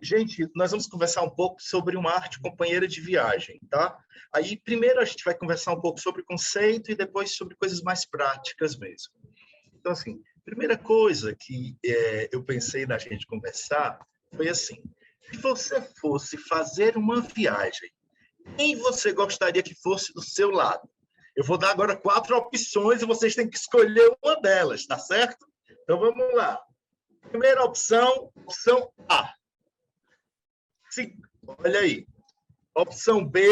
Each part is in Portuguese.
Gente, nós vamos conversar um pouco sobre uma arte companheira de viagem, tá? Aí, primeiro, a gente vai conversar um pouco sobre conceito e depois sobre coisas mais práticas mesmo. Então, assim, primeira coisa que eu pensei na gente conversar foi assim, se você fosse fazer uma viagem, quem você gostaria que fosse do seu lado? Eu vou dar agora 4 opções e vocês têm que escolher uma delas, tá certo? Então, vamos lá. Primeira opção, opção A. Olha aí. Opção B.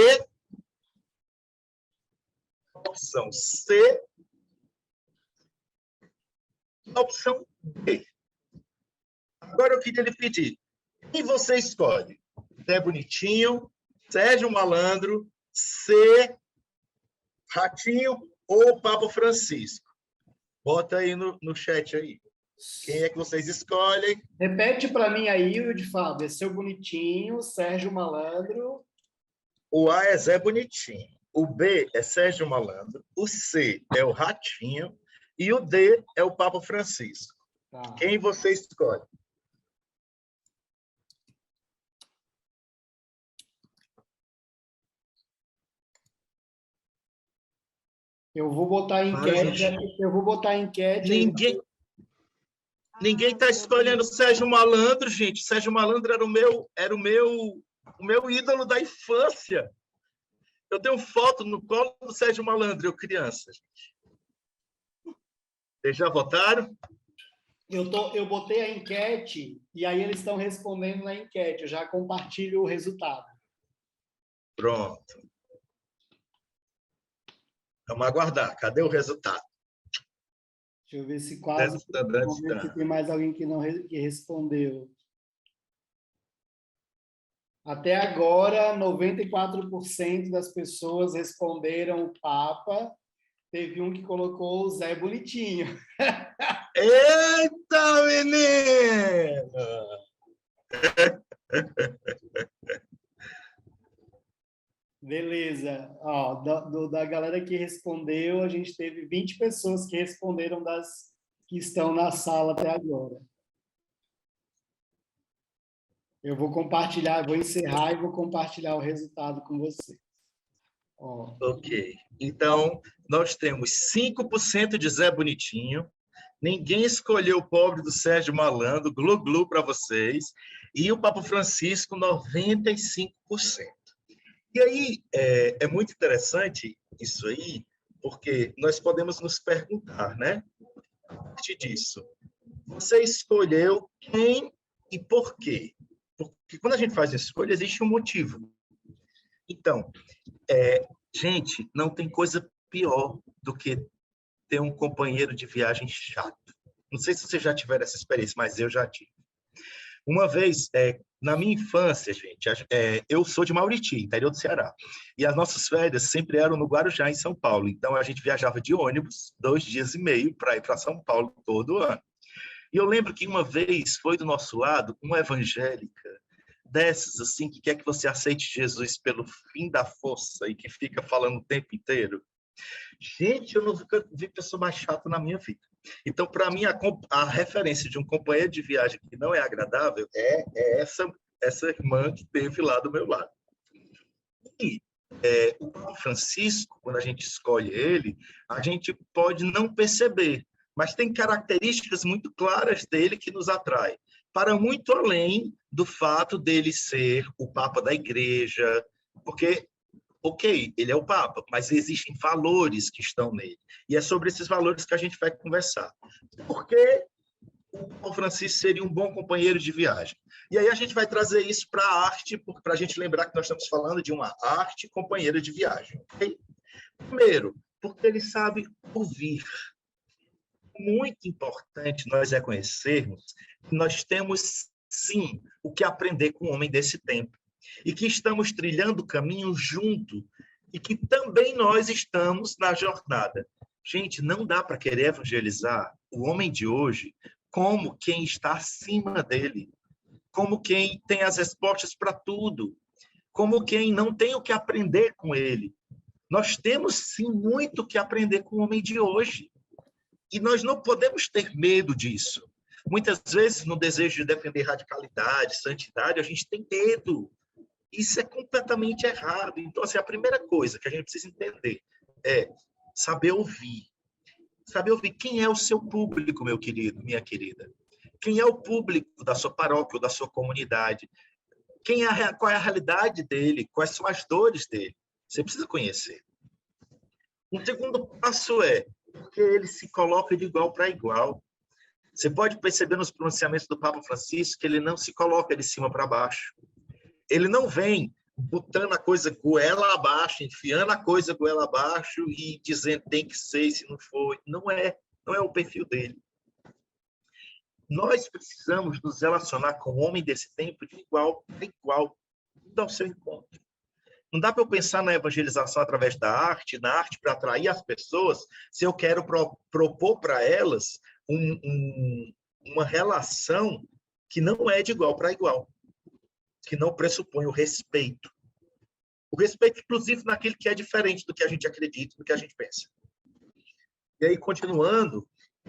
Opção C. Opção D. Agora eu queria lhe pedir. Quem você escolhe? Zé Bonitinho, Sérgio Malandro, C. Ratinho ou Papa Francisco? Bota aí no chat aí. Quem é que vocês escolhem? Repete para mim aí, o de Fábio. É Seu Bonitinho, Sérgio Malandro. O A é Zé Bonitinho. O B é Sérgio Malandro. O C é o Ratinho. E o D é o Papa Francisco. Tá. Quem você escolhe? Eu vou botar enquete. Eu vou botar enquete. Ninguém está escolhendo Sérgio Malandro, gente. Sérgio Malandro era o meu ídolo da infância. Eu tenho foto no colo do Sérgio Malandro, eu criança. Vocês já votaram? Eu botei a enquete e aí eles estão respondendo na enquete. Eu já compartilho o resultado. Pronto. Vamos aguardar. Cadê o resultado? Deixa eu ver se quase... Vamos ver se tem mais alguém que respondeu. Até agora, 94% das pessoas responderam o Papa. Teve um que colocou o Zé Bonitinho. Eita, menino! Beleza. Ó, da galera que respondeu, a gente teve 20 pessoas que responderam das que estão na sala até agora. Eu vou compartilhar, vou encerrar e vou compartilhar o resultado com você. Ó. Ok. Então, nós temos 5% de Zé Bonitinho. Ninguém escolheu o pobre do Sérgio Malandro, glu-glu para vocês. E o Papa Francisco, 95%. E aí, é muito interessante isso aí, porque nós podemos nos perguntar, né? A partir disso, você escolheu quem e por quê? Porque quando a gente faz escolha, existe um motivo. Então, gente, não tem coisa pior do que ter um companheiro de viagem chato. Não sei se vocês já tiveram essa experiência, mas eu já tive. Uma vez, na minha infância, gente, eu sou de Mauriti, interior do Ceará, e as nossas férias sempre eram no Guarujá, em São Paulo. Então, a gente viajava de ônibus 2 dias e meio para ir para São Paulo todo ano. E eu lembro que uma vez foi do nosso lado uma evangélica dessas, assim, que quer que você aceite Jesus pelo fim da força e que fica falando o tempo inteiro. Gente, eu nunca vi pessoa mais chata na minha vida. Então, para mim, a referência de um companheiro de viagem que não é agradável é essa irmã que teve lá do meu lado. E o Papa Francisco, quando a gente escolhe ele, a gente pode não perceber, mas tem características muito claras dele que nos atraem, para muito além do fato dele ser o Papa da Igreja, porque ok, ele é o Papa, mas existem valores que estão nele. E é sobre esses valores que a gente vai conversar. Por que o Papa Francisco seria um bom companheiro de viagem? E aí a gente vai trazer isso para a arte, para a gente lembrar que nós estamos falando de uma arte companheira de viagem. Okay? Primeiro, porque ele sabe ouvir. Muito importante nós reconhecermos que nós temos, sim, o que aprender com o homem desse tempo. E que estamos trilhando o caminho junto, e que também nós estamos na jornada. Gente, não dá para querer evangelizar o homem de hoje como quem está acima dele, como quem tem as respostas para tudo, como quem não tem o que aprender com ele. Nós temos, sim, muito o que aprender com o homem de hoje. E nós não podemos ter medo disso. Muitas vezes, no desejo de defender radicalidade, santidade, a gente tem medo. Isso é completamente errado. Então, assim, a primeira coisa que a gente precisa entender é saber ouvir. Saber ouvir quem é o seu público, meu querido, minha querida. Quem é o público da sua paróquia ou da sua comunidade? Qual é a realidade dele? Quais são as dores dele? Você precisa conhecer. Um segundo passo é porque ele se coloca de igual para igual. Você pode perceber nos pronunciamentos do Papa Francisco que ele não se coloca de cima para baixo. Ele não vem botando a coisa goela abaixo, enfiando a coisa goela abaixo e dizendo tem que ser, se não for. Não é o perfil dele. Nós precisamos nos relacionar com o homem desse tempo de igual a igual, indo ao seu encontro. Não dá para eu pensar na evangelização através da arte, na arte para atrair as pessoas, se eu quero propor para elas uma relação que não é de igual para igual, que não pressupõe o respeito. O respeito, inclusive, naquilo que é diferente do que a gente acredita, do que a gente pensa. E aí, continuando,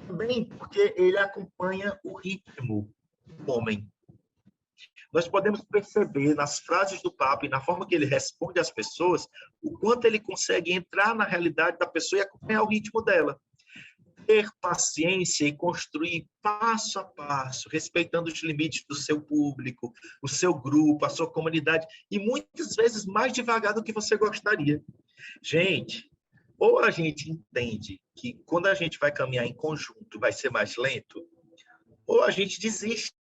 também porque ele acompanha o ritmo do homem. Nós podemos perceber nas frases do Papa e na forma que ele responde às pessoas, o quanto ele consegue entrar na realidade da pessoa e acompanhar o ritmo dela. Ter paciência e construir passo a passo, respeitando os limites do seu público, o seu grupo, a sua comunidade, e muitas vezes mais devagar do que você gostaria. Gente, ou a gente entende que quando a gente vai caminhar em conjunto vai ser mais lento, ou a gente desiste.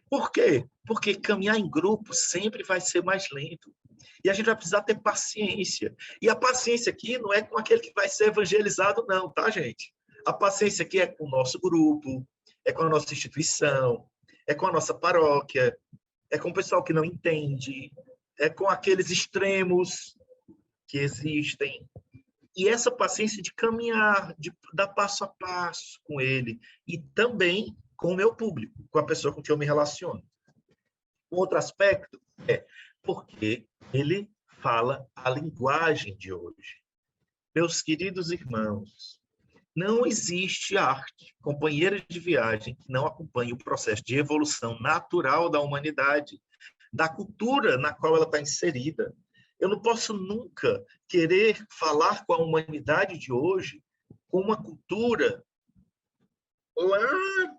Por quê? Porque caminhar em grupo sempre vai ser mais lento. E a gente vai precisar ter paciência. E a paciência aqui não é com aquele que vai ser evangelizado, não, tá, gente? A paciência aqui é com o nosso grupo, é com a nossa instituição, é com a nossa paróquia, é com o pessoal que não entende, é com aqueles extremos que existem. E essa paciência de caminhar, de dar passo a passo com ele. E também com o meu público, com a pessoa com quem eu me relaciono. Um outro aspecto é porque ele fala a linguagem de hoje. Meus queridos irmãos, não existe arte, companheira de viagem, que não acompanhe o processo de evolução natural da humanidade, da cultura na qual ela está inserida. Eu não posso nunca querer falar com a humanidade de hoje com uma cultura lá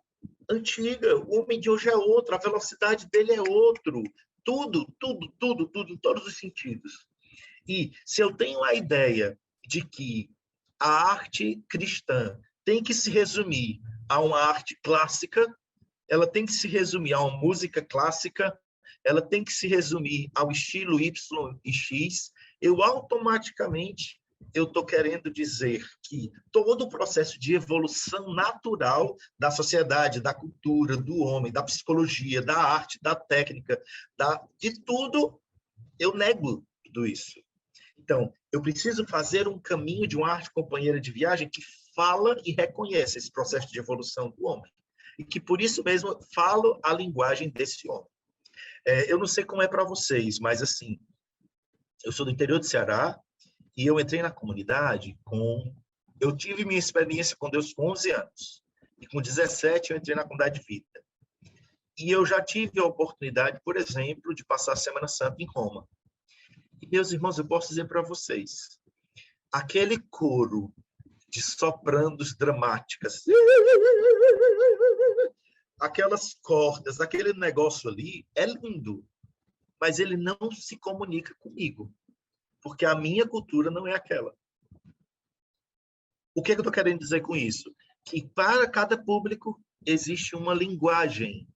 antiga. O homem de hoje é outro, a velocidade dele é outro. Tudo, em todos os sentidos. E se eu tenho a ideia de que a arte cristã tem que se resumir a uma arte clássica, ela tem que se resumir a uma música clássica, ela tem que se resumir ao estilo Y e X, eu automaticamente estou querendo dizer que todo o processo de evolução natural da sociedade, da cultura, do homem, da psicologia, da arte, da técnica, de tudo, eu nego tudo isso. Então, eu preciso fazer um caminho de uma arte companheira de viagem que fala e reconhece esse processo de evolução do homem. E que, por isso mesmo, falo a linguagem desse homem. Eu não sei como é para vocês, mas, assim, eu sou do interior do Ceará e eu entrei na comunidade eu tive minha experiência com Deus com 11 anos. E com 17 eu entrei na comunidade de vida. E eu já tive a oportunidade, por exemplo, de passar a Semana Santa em Roma. E, meus irmãos, eu posso dizer para vocês, aquele coro de soprandos dramáticas, aquelas cordas, aquele negócio ali, é lindo, mas ele não se comunica comigo, porque a minha cultura não é aquela. O que eu estou querendo dizer com isso? Que para cada público existe uma linguagem.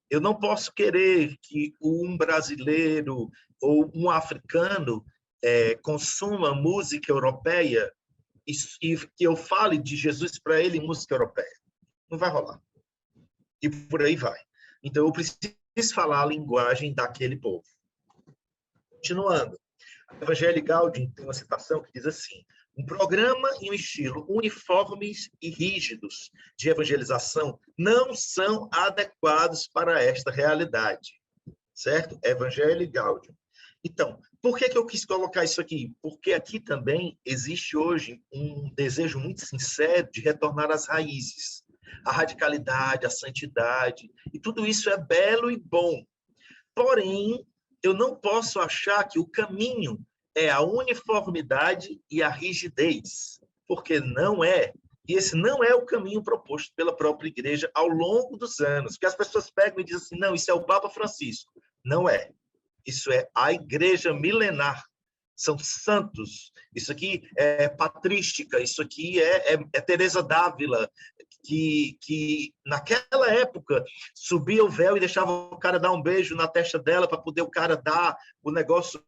Eu não posso querer que um brasileiro ou um africano consuma música europeia e que eu fale de Jesus para ele em música europeia. Não vai rolar. E por aí vai. Então, eu preciso falar a linguagem daquele povo. Continuando. A Evangelii Gaudium tem uma citação que diz assim: um programa e um estilo uniformes e rígidos de evangelização não são adequados para esta realidade. Certo? Evangelii Gaudium. Então, por que eu quis colocar isso aqui? Porque aqui também existe hoje um desejo muito sincero de retornar às raízes. a radicalidade, a santidade, e tudo isso é belo e bom. Porém, eu não posso achar que o caminho é a uniformidade e a rigidez, porque não é. E esse não é o caminho proposto pela própria igreja ao longo dos anos. Porque as pessoas pegam e dizem assim, não, isso é o Papa Francisco. Não é. Isso é a igreja milenar. São santos. Isso aqui é patrística. Isso aqui é Teresa d'Ávila, que naquela época subia o véu e deixava o cara dar um beijo na testa dela para poder o cara dar o negócio.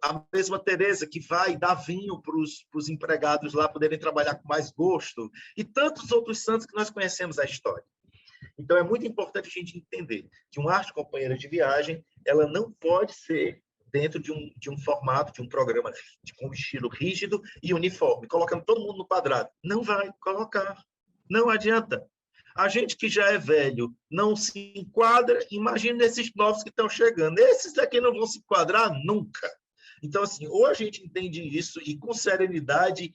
A mesma Teresa que vai dar vinho para os empregados lá poderem trabalhar com mais gosto, e tantos outros santos que nós conhecemos a história. Então, é muito importante a gente entender que uma arte companheira de viagem ela não pode ser dentro de um formato, de um programa com um estilo rígido e uniforme, colocando todo mundo no quadrado. Não vai colocar. Não adianta. A gente que já é velho não se enquadra, imagina esses novos que estão chegando. Esses daqui não vão se enquadrar nunca. Então, assim, ou a gente entende isso e, com serenidade,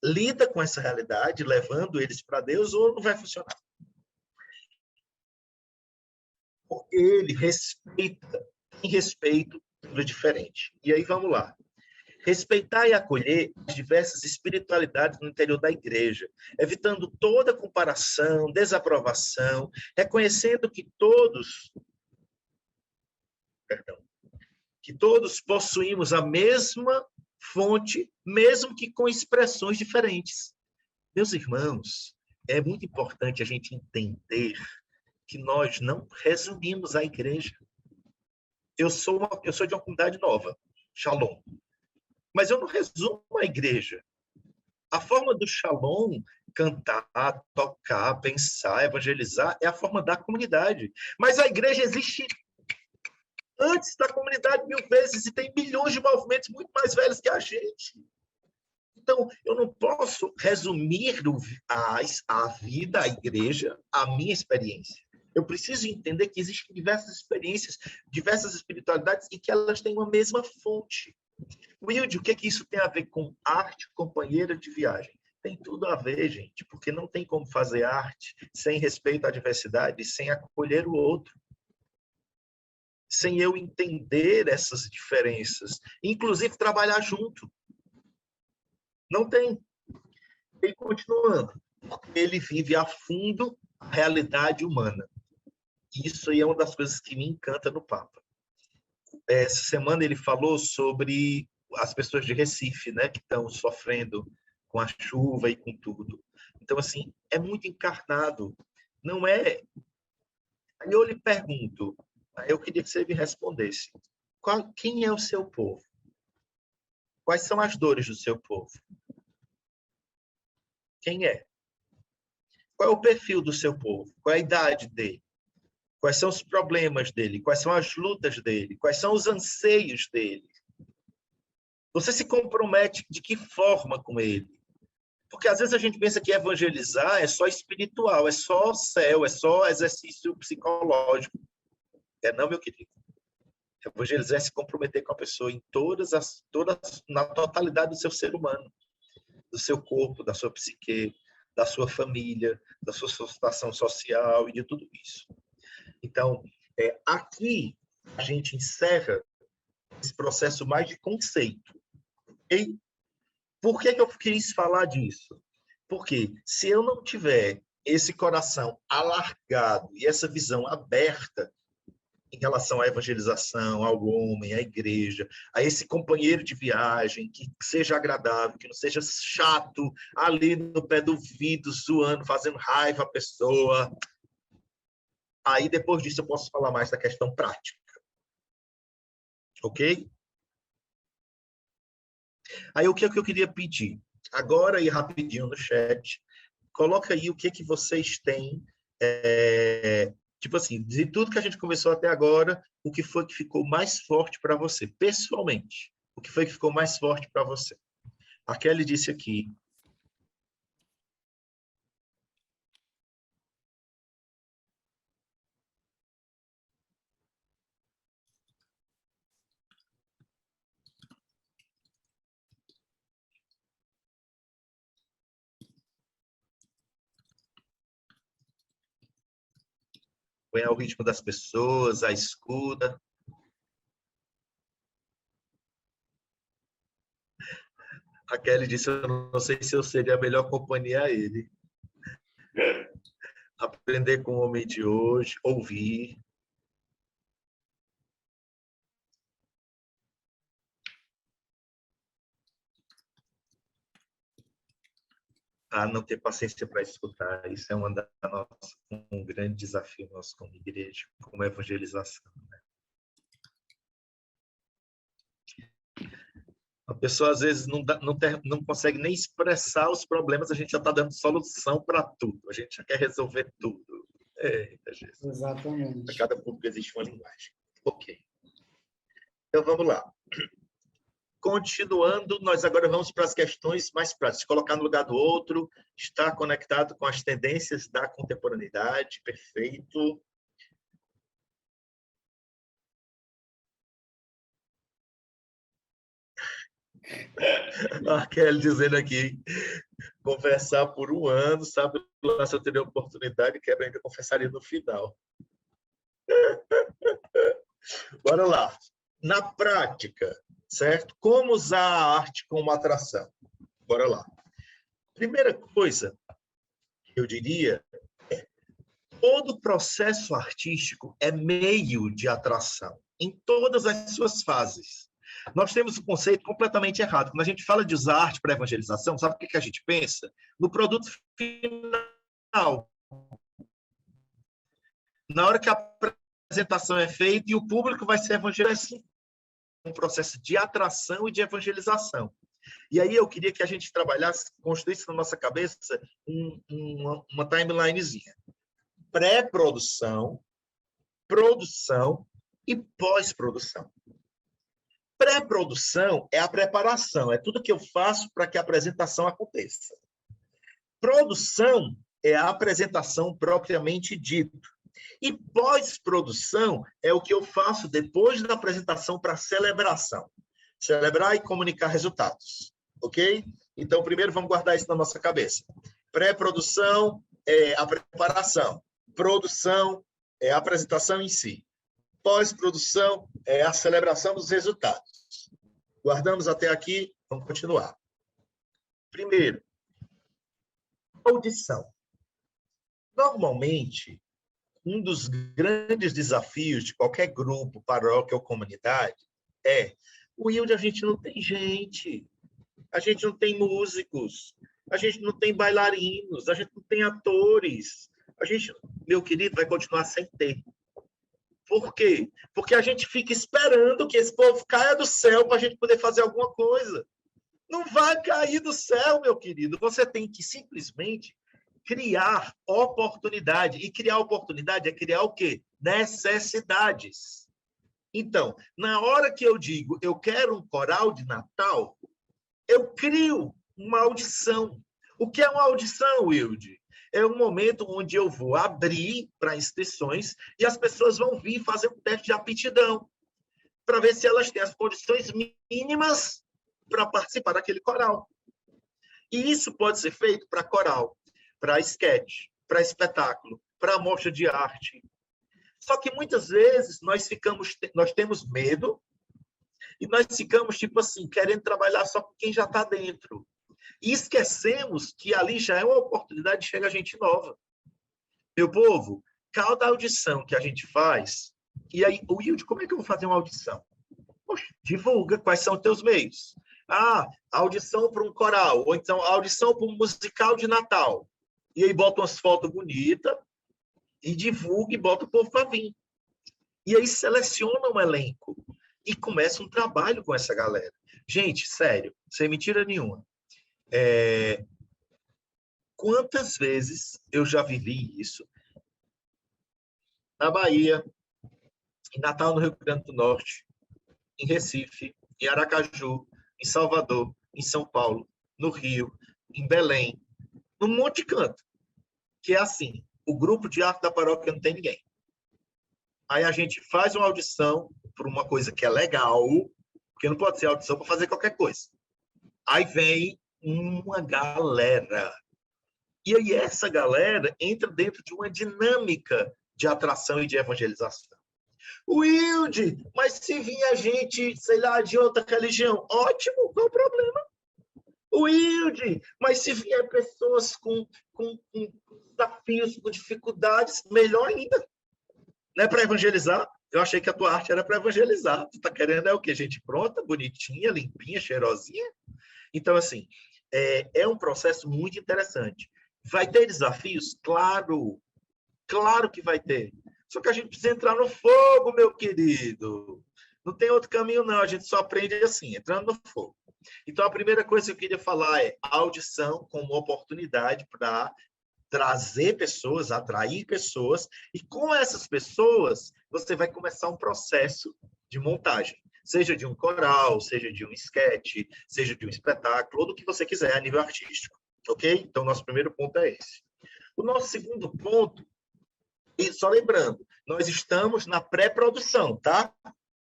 lida com essa realidade, levando eles para Deus, ou não vai funcionar. Porque ele respeita, tem respeito pelo diferente. E aí, vamos lá. Respeitar e acolher as diversas espiritualidades no interior da igreja, evitando toda comparação, desaprovação, reconhecendo que todos possuímos a mesma fonte, mesmo que com expressões diferentes. Meus irmãos, é muito importante a gente entender que nós não resumimos a igreja. Eu sou de uma comunidade nova, Shalom, mas eu não resumo a igreja. A forma do Shalom, cantar, tocar, pensar, evangelizar, é a forma da comunidade. Mas a igreja existe antes da comunidade 1000 vezes e tem milhões de movimentos muito mais velhos que a gente. Então, eu não posso resumir a vida, a igreja, a minha experiência. Eu preciso entender que existem diversas experiências, diversas espiritualidades e que elas têm uma mesma fonte. Wilde, o que isso tem a ver com arte companheira de viagem? Tem tudo a ver, gente, porque não tem como fazer arte sem respeito à diversidade, sem acolher o outro, sem eu entender essas diferenças, inclusive trabalhar junto. Não tem. E continuando, ele vive a fundo a realidade humana. Isso aí é uma das coisas que me encanta no Papa. Essa semana ele falou sobre as pessoas de Recife, né, que estão sofrendo com a chuva e com tudo. Então, assim, é muito encarnado. Não é... Aí eu lhe pergunto, eu queria que você me respondesse. Quem é o seu povo? Quais são as dores do seu povo? Quem é? Qual é o perfil do seu povo? Qual é a idade dele? Quais são os problemas dele? Quais são as lutas dele? Quais são os anseios dele? Você se compromete de que forma com ele? Porque às vezes a gente pensa que evangelizar é só espiritual, é só céu, é só exercício psicológico. Não, meu querido. Evangelizar é se comprometer com a pessoa em na totalidade do seu ser humano, do seu corpo, da sua psique, da sua família, da sua situação social e de tudo isso. Então, aqui a gente encerra esse processo mais de conceito. E por que eu quis falar disso? Porque se eu não tiver esse coração alargado e essa visão aberta em relação à evangelização, ao homem, à igreja, a esse companheiro de viagem, que seja agradável, que não seja chato, ali no pé do vidro, zoando, fazendo raiva à pessoa. Aí, depois disso, eu posso falar mais da questão prática. Ok? Aí, o que é que eu queria pedir? Agora, aí, rapidinho no chat, coloca aí o que vocês têm, tipo assim, de tudo que a gente conversou até agora, o que foi que ficou mais forte para você, pessoalmente? O que foi que ficou mais forte para você? A Kelly disse aqui, acompanhar o ritmo das pessoas, a escuta. A Kelly disse, eu não sei se eu seria a melhor companhia a ele. Aprender com o homem de hoje, ouvir. A não ter paciência para escutar. Isso é um grande desafio nosso como igreja, como evangelização. Né? A pessoa, às vezes, não consegue nem expressar os problemas, a gente já está dando solução para tudo. A gente já quer resolver tudo. Jesus. Exatamente. Para cada público existe uma linguagem. Ok. Então, vamos lá. Continuando, nós agora vamos para as questões mais práticas. Colocar no lugar do outro, estar conectado com as tendências da contemporaneidade. Perfeito. A Kelly dizendo aqui, conversar por um ano, sabe lá se eu teria oportunidade, que ainda confessaria no final. Bora lá. Na prática, certo? Como usar a arte como atração? Bora lá. Primeira coisa que eu diria é todo processo artístico é meio de atração, em todas as suas fases. Nós temos um conceito completamente errado. Quando a gente fala de usar arte para evangelização, sabe o que a gente pensa? No produto final. Na hora que a apresentação é feita e o público vai ser evangelizado. É um processo de atração e de evangelização. E aí eu queria que a gente trabalhasse, construísse na nossa cabeça uma timelinezinha. Pré-produção, produção e pós-produção. Pré-produção é a preparação, é tudo que eu faço para que a apresentação aconteça. Produção é a apresentação propriamente dita. E pós-produção é o que eu faço depois da apresentação para celebração. Celebrar e comunicar resultados. Ok? Então, primeiro vamos guardar isso na nossa cabeça. Pré-produção é a preparação. Produção é a apresentação em si. Pós-produção é a celebração dos resultados. Guardamos até aqui, vamos continuar. Primeiro, audição. Normalmente, um dos grandes desafios de qualquer grupo, paróquia ou comunidade é: Wilde, a gente não tem gente, a gente não tem músicos, a gente não tem bailarinos, a gente não tem atores. A gente, meu querido, vai continuar sem ter. Por quê? Porque a gente fica esperando que esse povo caia do céu para a gente poder fazer alguma coisa. Não vai cair do céu, meu querido. Você tem que simplesmente criar oportunidade. E criar oportunidade é criar o quê? Necessidades. Então, na hora que eu digo eu quero um coral de Natal, eu crio uma audição. O que é uma audição, Wilde? É um momento onde eu vou abrir para inscrições e as pessoas vão vir fazer um teste de aptidão para ver se elas têm as condições mínimas para participar daquele coral. E isso pode ser feito para coral, para sketch, para espetáculo, para mostra de arte. Só que muitas vezes nós temos medo e nós ficamos, tipo assim, querendo trabalhar só com quem já está dentro. E esquecemos que ali já é uma oportunidade de chegar gente nova. Meu povo, cada audição que a gente faz... E aí, Wilde, como é que eu vou fazer uma audição? Poxa, divulga quais são os teus meios. Audição para um coral, ou então audição para um musical de Natal. E aí bota umas fotos bonitas e divulga e bota o povo para vir. E aí seleciona um elenco e começa um trabalho com essa galera. Gente, sério, sem mentira nenhuma. Quantas vezes eu já vivi isso? Na Bahia, em Natal, no Rio Grande do Norte, em Recife, em Aracaju, em Salvador, em São Paulo, no Rio, em Belém, num monte de canto. Que é assim, o grupo de arte da paróquia não tem ninguém. Aí a gente faz uma audição por uma coisa que é legal, porque não pode ser audição para fazer qualquer coisa. Aí vem uma galera. E aí essa galera entra dentro de uma dinâmica de atração e de evangelização. Wilde, mas se vinha gente, sei lá, de outra religião, ótimo, qual o problema? Wilde, mas se vier pessoas com desafios, com dificuldades, melhor ainda. Não é para evangelizar? Eu achei que a tua arte era para evangelizar. Tu está querendo é o quê? Gente pronta, bonitinha, limpinha, cheirosinha? Então, assim, é um processo muito interessante. Vai ter desafios? Claro. Claro que vai ter. Só que a gente precisa entrar no fogo, meu querido. Não tem outro caminho, não. A gente só aprende assim, entrando no fogo. Então, a primeira coisa que eu queria falar é a audição como oportunidade para trazer pessoas, atrair pessoas, e com essas pessoas, você vai começar um processo de montagem. Seja de um coral, seja de um esquete, seja de um espetáculo, ou do que você quiser a nível artístico. Ok? Então, nosso primeiro ponto é esse. O nosso segundo ponto, e só lembrando, nós estamos na pré-produção, tá?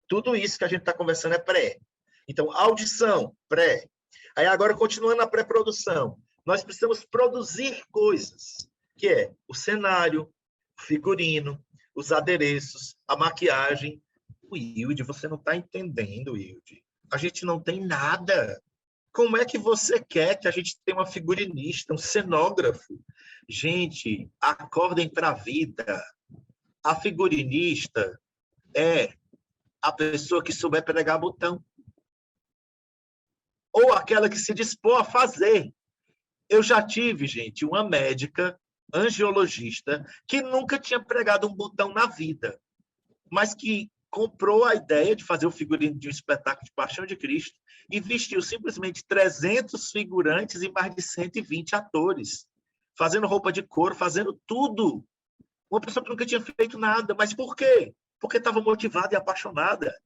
Tudo isso que a gente está conversando é pré. Então, audição, pré. Aí agora, continuando na pré-produção, nós precisamos produzir coisas, que é o cenário, o figurino, os adereços, a maquiagem. O Wilde, você não está entendendo, Wilde. A gente não tem nada. Como é que você quer que a gente tenha uma figurinista, um cenógrafo? Gente, acordem para a vida. A figurinista é a pessoa que souber pregar botão. Ou aquela que se dispor a fazer. Eu já tive, gente, uma médica angiologista que nunca tinha pregado um botão na vida, mas que comprou a ideia de fazer o figurino de um espetáculo de Paixão de Cristo e vestiu simplesmente 300 figurantes e mais de 120 atores, fazendo roupa de couro, fazendo tudo. Uma pessoa que nunca tinha feito nada. Mas por quê? Porque estava motivada e apaixonada.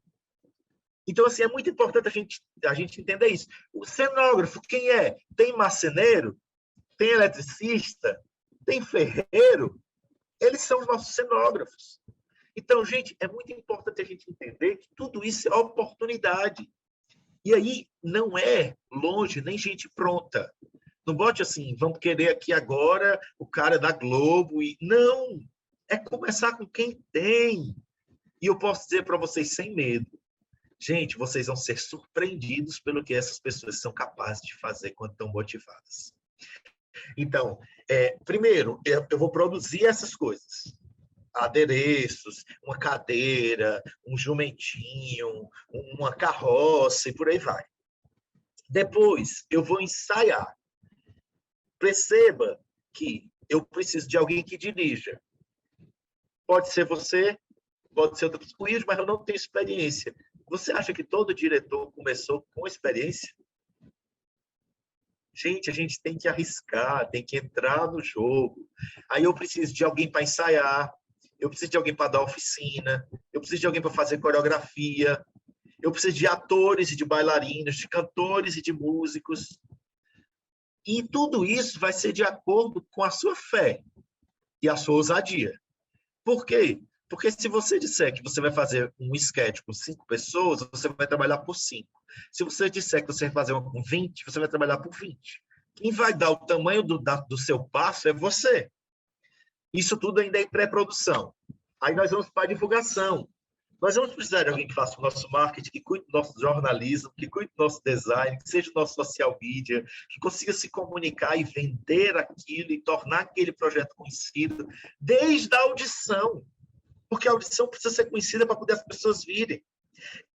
Então, assim, é muito importante a gente entender isso. O cenógrafo, quem é? Tem marceneiro? Tem eletricista? Tem ferreiro? Eles são os nossos cenógrafos. Então, gente, é muito importante a gente entender que tudo isso é oportunidade. E aí, não é longe, nem gente pronta. Não bote assim, vamos querer aqui agora o cara da Globo. Não! É começar com quem tem. E eu posso dizer para vocês sem medo, gente, vocês vão ser surpreendidos pelo que essas pessoas são capazes de fazer quando estão motivadas. Então, primeiro, eu vou produzir essas coisas. Adereços, uma cadeira, um jumentinho, uma carroça e por aí vai. Depois, eu vou ensaiar. Perceba que eu preciso de alguém que dirija. Pode ser você, pode ser outro psicoísmo, mas eu não tenho experiência. Você acha que todo diretor começou com experiência? Gente, a gente tem que arriscar, tem que entrar no jogo. Aí eu preciso de alguém para ensaiar, eu preciso de alguém para dar oficina, eu preciso de alguém para fazer coreografia, eu preciso de atores e de bailarinos, de cantores e de músicos. E tudo isso vai ser de acordo com a sua fé e a sua ousadia. Por quê? Porque se você disser que você vai fazer um sketch com 5 pessoas, você vai trabalhar por 5. Se você disser que você vai fazer um com 20, você vai trabalhar por 20. Quem vai dar o tamanho do seu passo é você. Isso tudo ainda é em pré-produção. Aí nós vamos para a divulgação. Nós vamos precisar de alguém que faça o nosso marketing, que cuide do nosso jornalismo, que cuide do nosso design, que seja o nosso social media, que consiga se comunicar e vender aquilo e tornar aquele projeto conhecido desde a audição. Porque a audição precisa ser conhecida para poder as pessoas virem.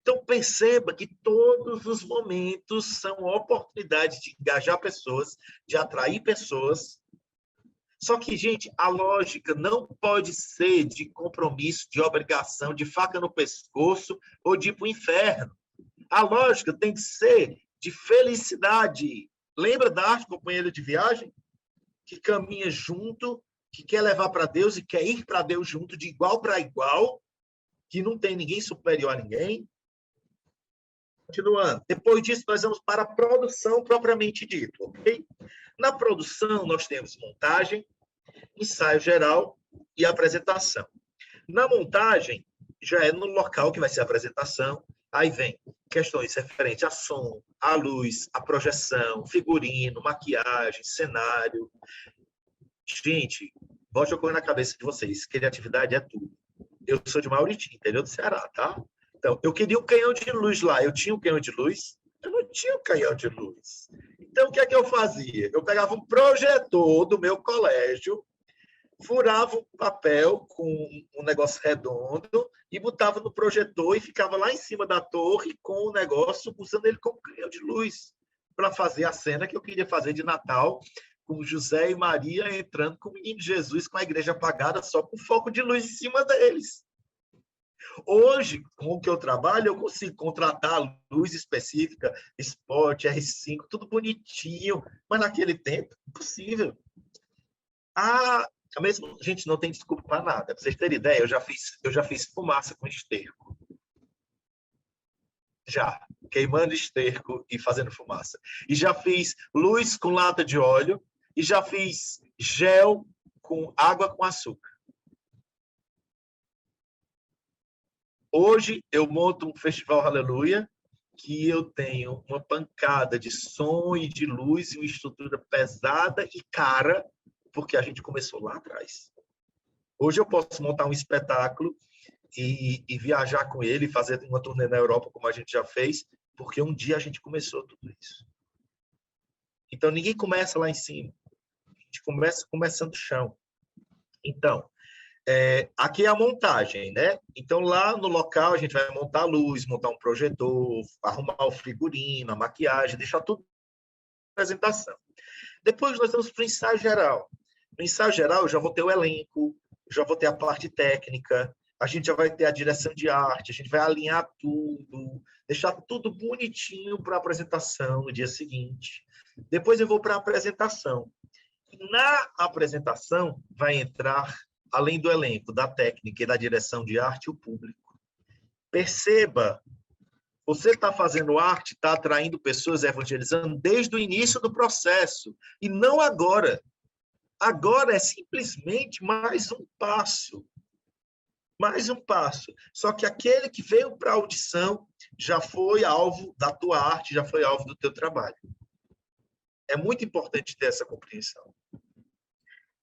Então, perceba que todos os momentos são oportunidades de engajar pessoas, de atrair pessoas. Só que, gente, a lógica não pode ser de compromisso, de obrigação, de faca no pescoço ou de ir para o inferno. A lógica tem que ser de felicidade. Lembra da arte companheira de viagem? Que caminha junto, que quer levar para Deus e quer ir para Deus junto, de igual para igual, que não tem ninguém superior a ninguém. Continuando. Depois disso, nós vamos para a produção propriamente dito, ok? Na produção, nós temos montagem, ensaio geral e apresentação. Na montagem, já é no local que vai ser a apresentação. Aí vem questões referentes a som, a luz, a projeção, figurino, maquiagem, cenário. Gente, bote uma coisa na cabeça de vocês. Criatividade é tudo. Eu sou de Mauriti, interior do Ceará, tá? Então, eu queria um canhão de luz lá. Eu tinha um canhão de luz? Eu não tinha um canhão de luz. Então, o que é que eu fazia? Eu pegava um projetor do meu colégio, furava um papel com um negócio redondo e botava no projetor e ficava lá em cima da torre com o negócio, usando ele como canhão de luz para fazer a cena que eu queria fazer de Natal, com José e Maria entrando com o menino Jesus com a igreja apagada, só com foco de luz em cima deles. Hoje, com o que eu trabalho, eu consigo contratar luz específica, Spot, R5, tudo bonitinho, mas naquele tempo, impossível. Mesmo, a gente não tem desculpa para nada. Para vocês terem ideia, eu já fiz fumaça com esterco. Já. Queimando esterco e fazendo fumaça. E já fiz luz com lata de óleo. E já fiz gel com água com açúcar. Hoje eu monto um festival Aleluia, que eu tenho uma pancada de som e de luz e uma estrutura pesada e cara, porque a gente começou lá atrás. Hoje eu posso montar um espetáculo e viajar com ele, fazer uma turnê na Europa, como a gente já fez, porque um dia a gente começou tudo isso. Então, ninguém começa lá em cima. A gente começa começando do chão. Então, aqui é a montagem, né? Então, lá no local, a gente vai montar a luz, montar um projetor, arrumar o figurino, a maquiagem, deixar tudo na apresentação. Depois, nós temos para o ensaio geral. No ensaio geral, eu já vou ter o elenco, já vou ter a parte técnica, a gente já vai ter a direção de arte, a gente vai alinhar tudo, deixar tudo bonitinho para a apresentação no dia seguinte. Depois eu vou para a apresentação. Na apresentação vai entrar, além do elenco, da técnica e da direção de arte, o público. Perceba, você está fazendo arte, está atraindo pessoas, evangelizando desde o início do processo, e não agora. Agora é simplesmente mais um passo. Mais um passo. Só que aquele que veio para a audição já foi alvo da tua arte, já foi alvo do teu trabalho. É muito importante ter essa compreensão.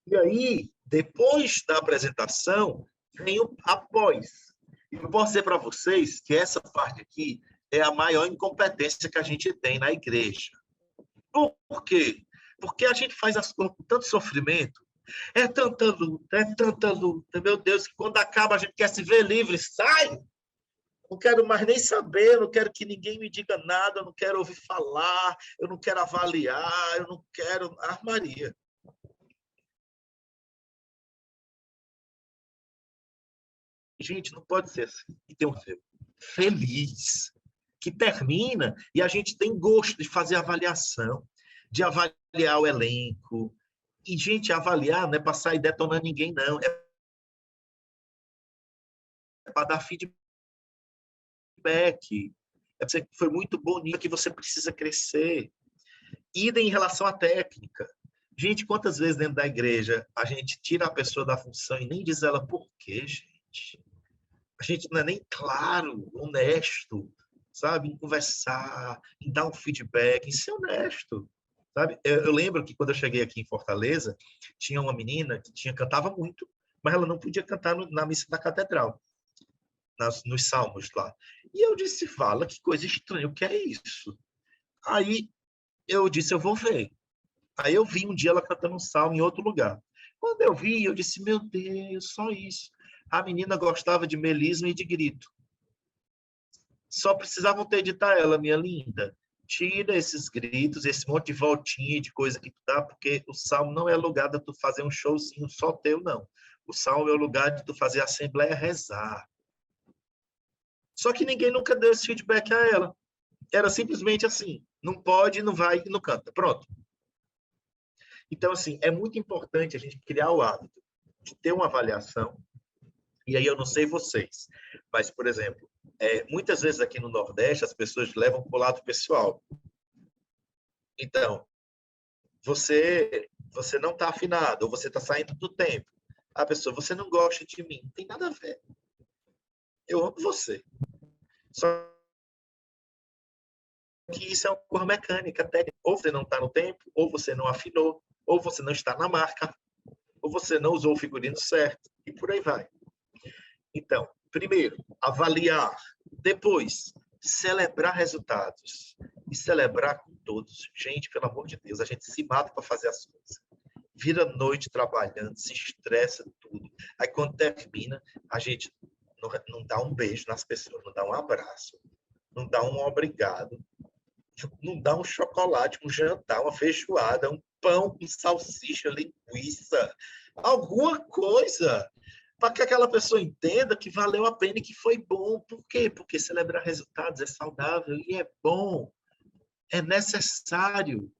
E aí, depois da apresentação, vem o após. Eu posso dizer para vocês que essa parte aqui é a maior incompetência que a gente tem na igreja. Por quê? Porque a gente faz as coisas com tanto sofrimento, é tanta luta, meu Deus, que quando acaba a gente quer se ver livre, sai! Não quero mais nem saber, eu não quero que ninguém me diga nada, eu não quero ouvir falar, eu não quero avaliar, eu não quero... Maria. Gente, não pode ser assim. E tem um filme feliz, que termina e a gente tem gosto de fazer avaliação, de avaliar o elenco. E, gente, avaliar não é para sair detonando ninguém, não. É para dar feedback. É para que foi muito bonito, que você precisa crescer. Idem em relação à técnica. Gente, quantas vezes dentro da igreja a gente tira a pessoa da função e nem diz ela por quê, gente? A gente não é nem claro, honesto, sabe? Em conversar, em dar um feedback, em ser honesto, sabe? Eu lembro que quando eu cheguei aqui em Fortaleza, tinha uma menina que cantava muito, mas ela não podia cantar na missa da catedral, nos salmos lá. E eu disse, fala, que coisa estranha, o que é isso? Aí eu disse, eu vou ver. Aí eu vi um dia ela cantando um salmo em outro lugar. Quando eu vi, eu disse, meu Deus, só isso. A menina gostava de melisma e de grito. Só precisavam ter dito a ela, minha linda, tira esses gritos, esse monte de voltinha de coisa que tu dá, porque o salmo não é lugar de tu fazer um showzinho só teu, não. O salmo é o lugar de tu fazer a assembleia rezar. Só que ninguém nunca deu esse feedback a ela. Era simplesmente assim, não pode, não vai, não canta. Pronto. Então, assim, é muito importante a gente criar o hábito de ter uma avaliação. E aí eu não sei vocês, mas, por exemplo, muitas vezes aqui no Nordeste as pessoas levam para o lado pessoal. Então, você não está afinado, ou você está saindo do tempo. A pessoa, você não gosta de mim. Não tem nada a ver. Eu amo você. Só que isso é uma coisa mecânica, técnica. Ou você não está no tempo, ou você não afinou, ou você não está na marca, ou ou você não usou o figurino certo, e por aí vai. Então, primeiro, avaliar. Depois, celebrar resultados. E celebrar com todos. Gente, pelo amor de Deus, a gente se mata para fazer as coisas. Vira noite trabalhando, se estressa tudo. Aí, quando termina, a gente não dá um beijo nas pessoas, não dá um abraço, não dá um obrigado, não dá um chocolate, um jantar, uma feijoada, um pão com salsicha, linguiça, alguma coisa, para que aquela pessoa entenda que valeu a pena e que foi bom. Por quê? Porque celebrar resultados é saudável e é bom, é necessário,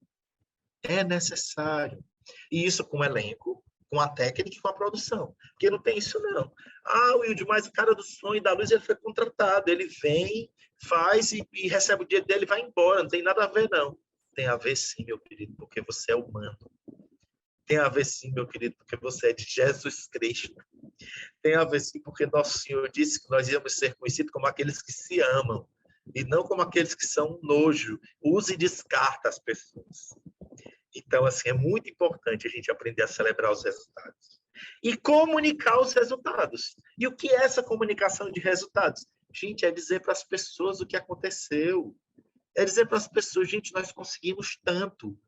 é necessário. E isso com o elenco, com a técnica e com a produção. Porque não tem isso, não. Ah, Wilde, mas o cara do som e da luz, ele foi contratado. Ele vem, faz e recebe o dia dele e vai embora. Não tem nada a ver, não. Tem a ver sim, meu querido, porque você é humano. Tem a ver sim, meu querido, porque você é de Jesus Cristo. Tem a ver sim, porque Nosso Senhor disse que nós íamos ser conhecidos como aqueles que se amam e não como aqueles que são nojo. Usa e descarta as pessoas. Então, assim, é muito importante a gente aprender a celebrar os resultados. E comunicar os resultados. E o que é essa comunicação de resultados? Gente, é dizer para as pessoas o que aconteceu. É dizer para as pessoas, gente, nós conseguimos tanto.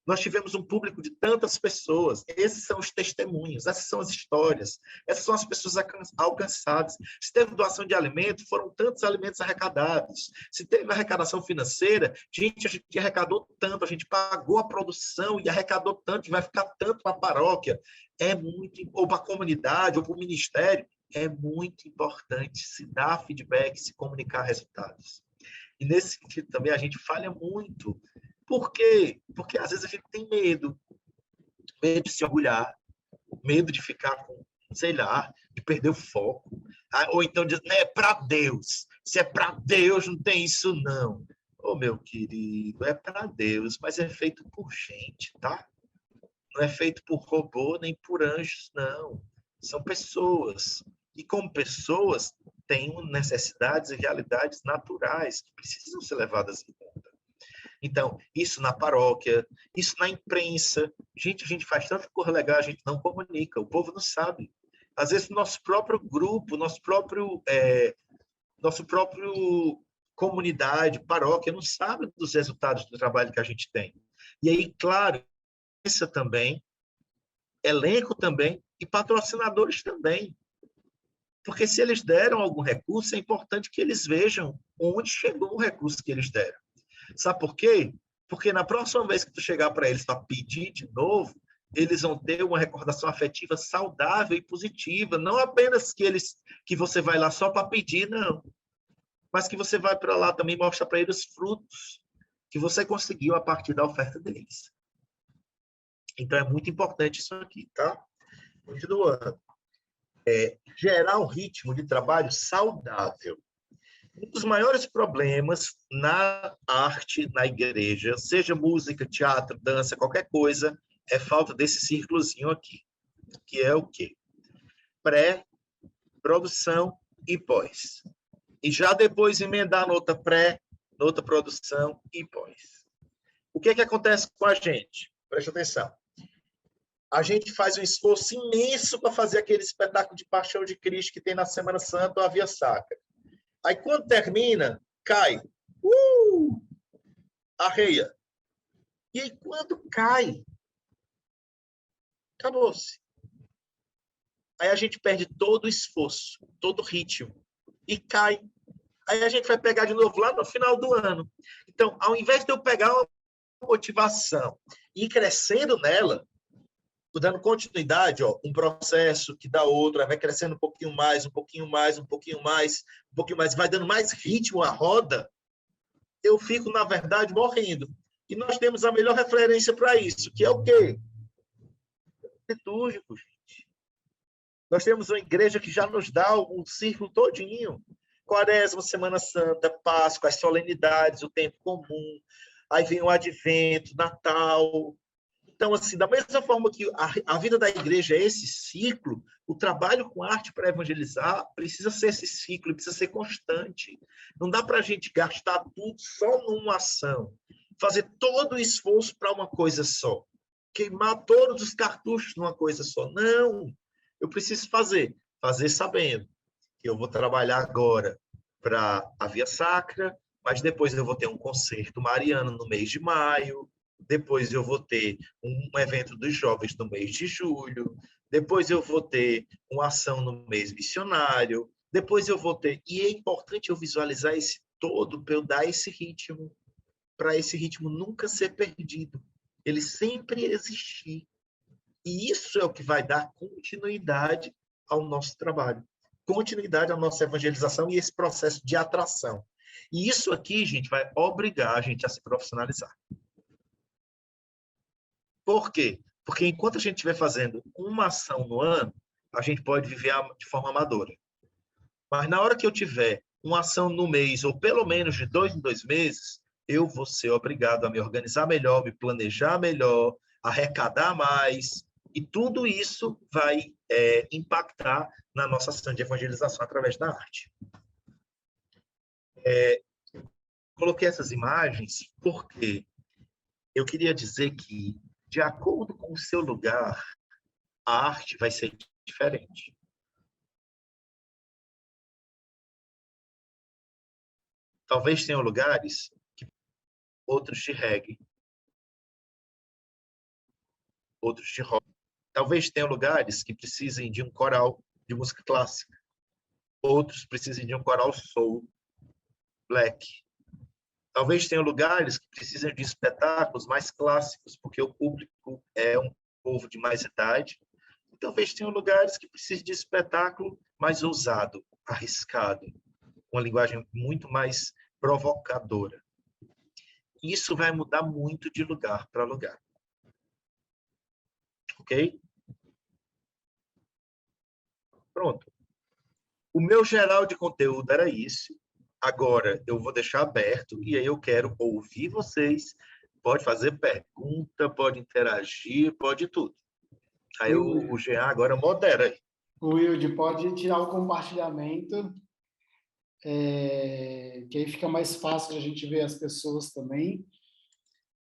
Nós tivemos um público de tantas pessoas. Esses são os testemunhos, essas são as histórias, essas são as pessoas alcançadas. Se teve doação de alimento, foram tantos alimentos arrecadados. Se teve arrecadação financeira, gente, a gente arrecadou tanto, a gente pagou a produção e arrecadou tanto, e vai ficar tanto para a paróquia. É muito, ou para a comunidade, ou para o ministério. É muito importante se dar feedback, se comunicar resultados. E nesse sentido também a gente falha muito. Por quê? Porque às vezes a gente tem medo de se orgulhar, medo de ficar com, sei lá, de perder o foco. Ou então diz, não é para Deus. Se é para Deus, não tem isso, não. Ô, meu querido, é para Deus, mas é feito por gente, tá? Não é feito por robô nem por anjos, não. São pessoas. E como pessoas, têm necessidades e realidades naturais que precisam ser levadas em conta. Então, isso na paróquia, isso na imprensa. Gente, a gente faz tanta coisa legal, a gente não comunica, o povo não sabe. Às vezes, nosso próprio grupo, nosso próprio comunidade, paróquia, não sabe dos resultados do trabalho que a gente tem. E aí, claro, isso também, elenco também e patrocinadores também. Porque se eles deram algum recurso, é importante que eles vejam onde chegou o recurso que eles deram. Sabe por quê? Porque na próxima vez que tu chegar para eles para pedir de novo, eles vão ter uma recordação afetiva saudável e positiva. Não apenas que você vai lá só para pedir, não. Mas que você vai para lá também mostrar para eles os frutos que você conseguiu a partir da oferta deles. Então, é muito importante isso aqui, tá? Continuando. Gerar um ritmo de trabalho saudável. Um dos maiores problemas na arte, na igreja, seja música, teatro, dança, qualquer coisa, é falta desse círculozinho aqui, que é o quê? Pré, produção e pós. E já depois emendar nota pré, nota produção e pós. O que é que acontece com a gente? Presta atenção. A gente faz um esforço imenso para fazer aquele espetáculo de Paixão de Cristo que tem na Semana Santa ou a Via Sacra. Aí, quando termina, cai. Arreia. E aí, quando cai, acabou-se. Aí a gente perde todo o esforço, todo o ritmo. E cai. Aí a gente vai pegar de novo lá no final do ano. Então, ao invés de eu pegar uma motivação e ir crescendo nela, dando continuidade, um processo que dá outro, vai crescendo um pouquinho mais, um pouquinho mais, um pouquinho mais, um pouquinho mais, vai dando mais ritmo à roda, eu fico, na verdade, morrendo. E nós temos a melhor referência para isso, que é o quê? Litúrgico, gente. Nós temos uma igreja que já nos dá um círculo todinho. Quaresma, Semana Santa, Páscoa, as solenidades, o tempo comum, aí vem o Advento, Natal. Então, assim, da mesma forma que a vida da igreja é esse ciclo, o trabalho com arte para evangelizar precisa ser esse ciclo, precisa ser constante. Não dá para a gente gastar tudo só numa ação, fazer todo o esforço para uma coisa só, queimar todos os cartuchos numa coisa só. Não, eu preciso fazer sabendo que eu vou trabalhar agora para a Via Sacra, mas depois eu vou ter um concerto mariano no mês de maio, depois eu vou ter um evento dos jovens no mês de julho, depois eu vou ter uma ação no mês missionário, depois eu vou ter... E é importante eu visualizar esse todo para eu dar esse ritmo, para esse ritmo nunca ser perdido, ele sempre existir. E isso é o que vai dar continuidade ao nosso trabalho, continuidade à nossa evangelização e esse processo de atração. E isso aqui, gente, vai obrigar a gente a se profissionalizar. Por quê? Porque enquanto a gente estiver fazendo uma ação no ano, a gente pode viver de forma amadora. Mas na hora que eu tiver uma ação no mês, ou pelo menos de 2 em 2 meses, eu vou ser obrigado a me organizar melhor, me planejar melhor, arrecadar mais, e tudo isso vai impactar na nossa ação de evangelização através da arte. Coloquei essas imagens porque eu queria dizer que, de acordo com o seu lugar, a arte vai ser diferente. Talvez tenham lugares outros de reggae, outros de rock. Talvez tenham lugares que precisem de um coral de música clássica. Outros precisem de um coral soul, black. Talvez tenham lugares que precisem de espetáculos mais clássicos, porque o público é um povo de mais idade. E talvez tenham lugares que precisem de espetáculo mais ousado, arriscado, uma linguagem muito mais provocadora. Isso vai mudar muito de lugar para lugar. Ok? Pronto. O meu geral de conteúdo era isso. Agora eu vou deixar aberto e aí eu quero ouvir vocês. Pode fazer pergunta, pode interagir, pode tudo. Aí o Jean agora modera aí. O Wilde, pode tirar o compartilhamento, que aí fica mais fácil a gente ver as pessoas também.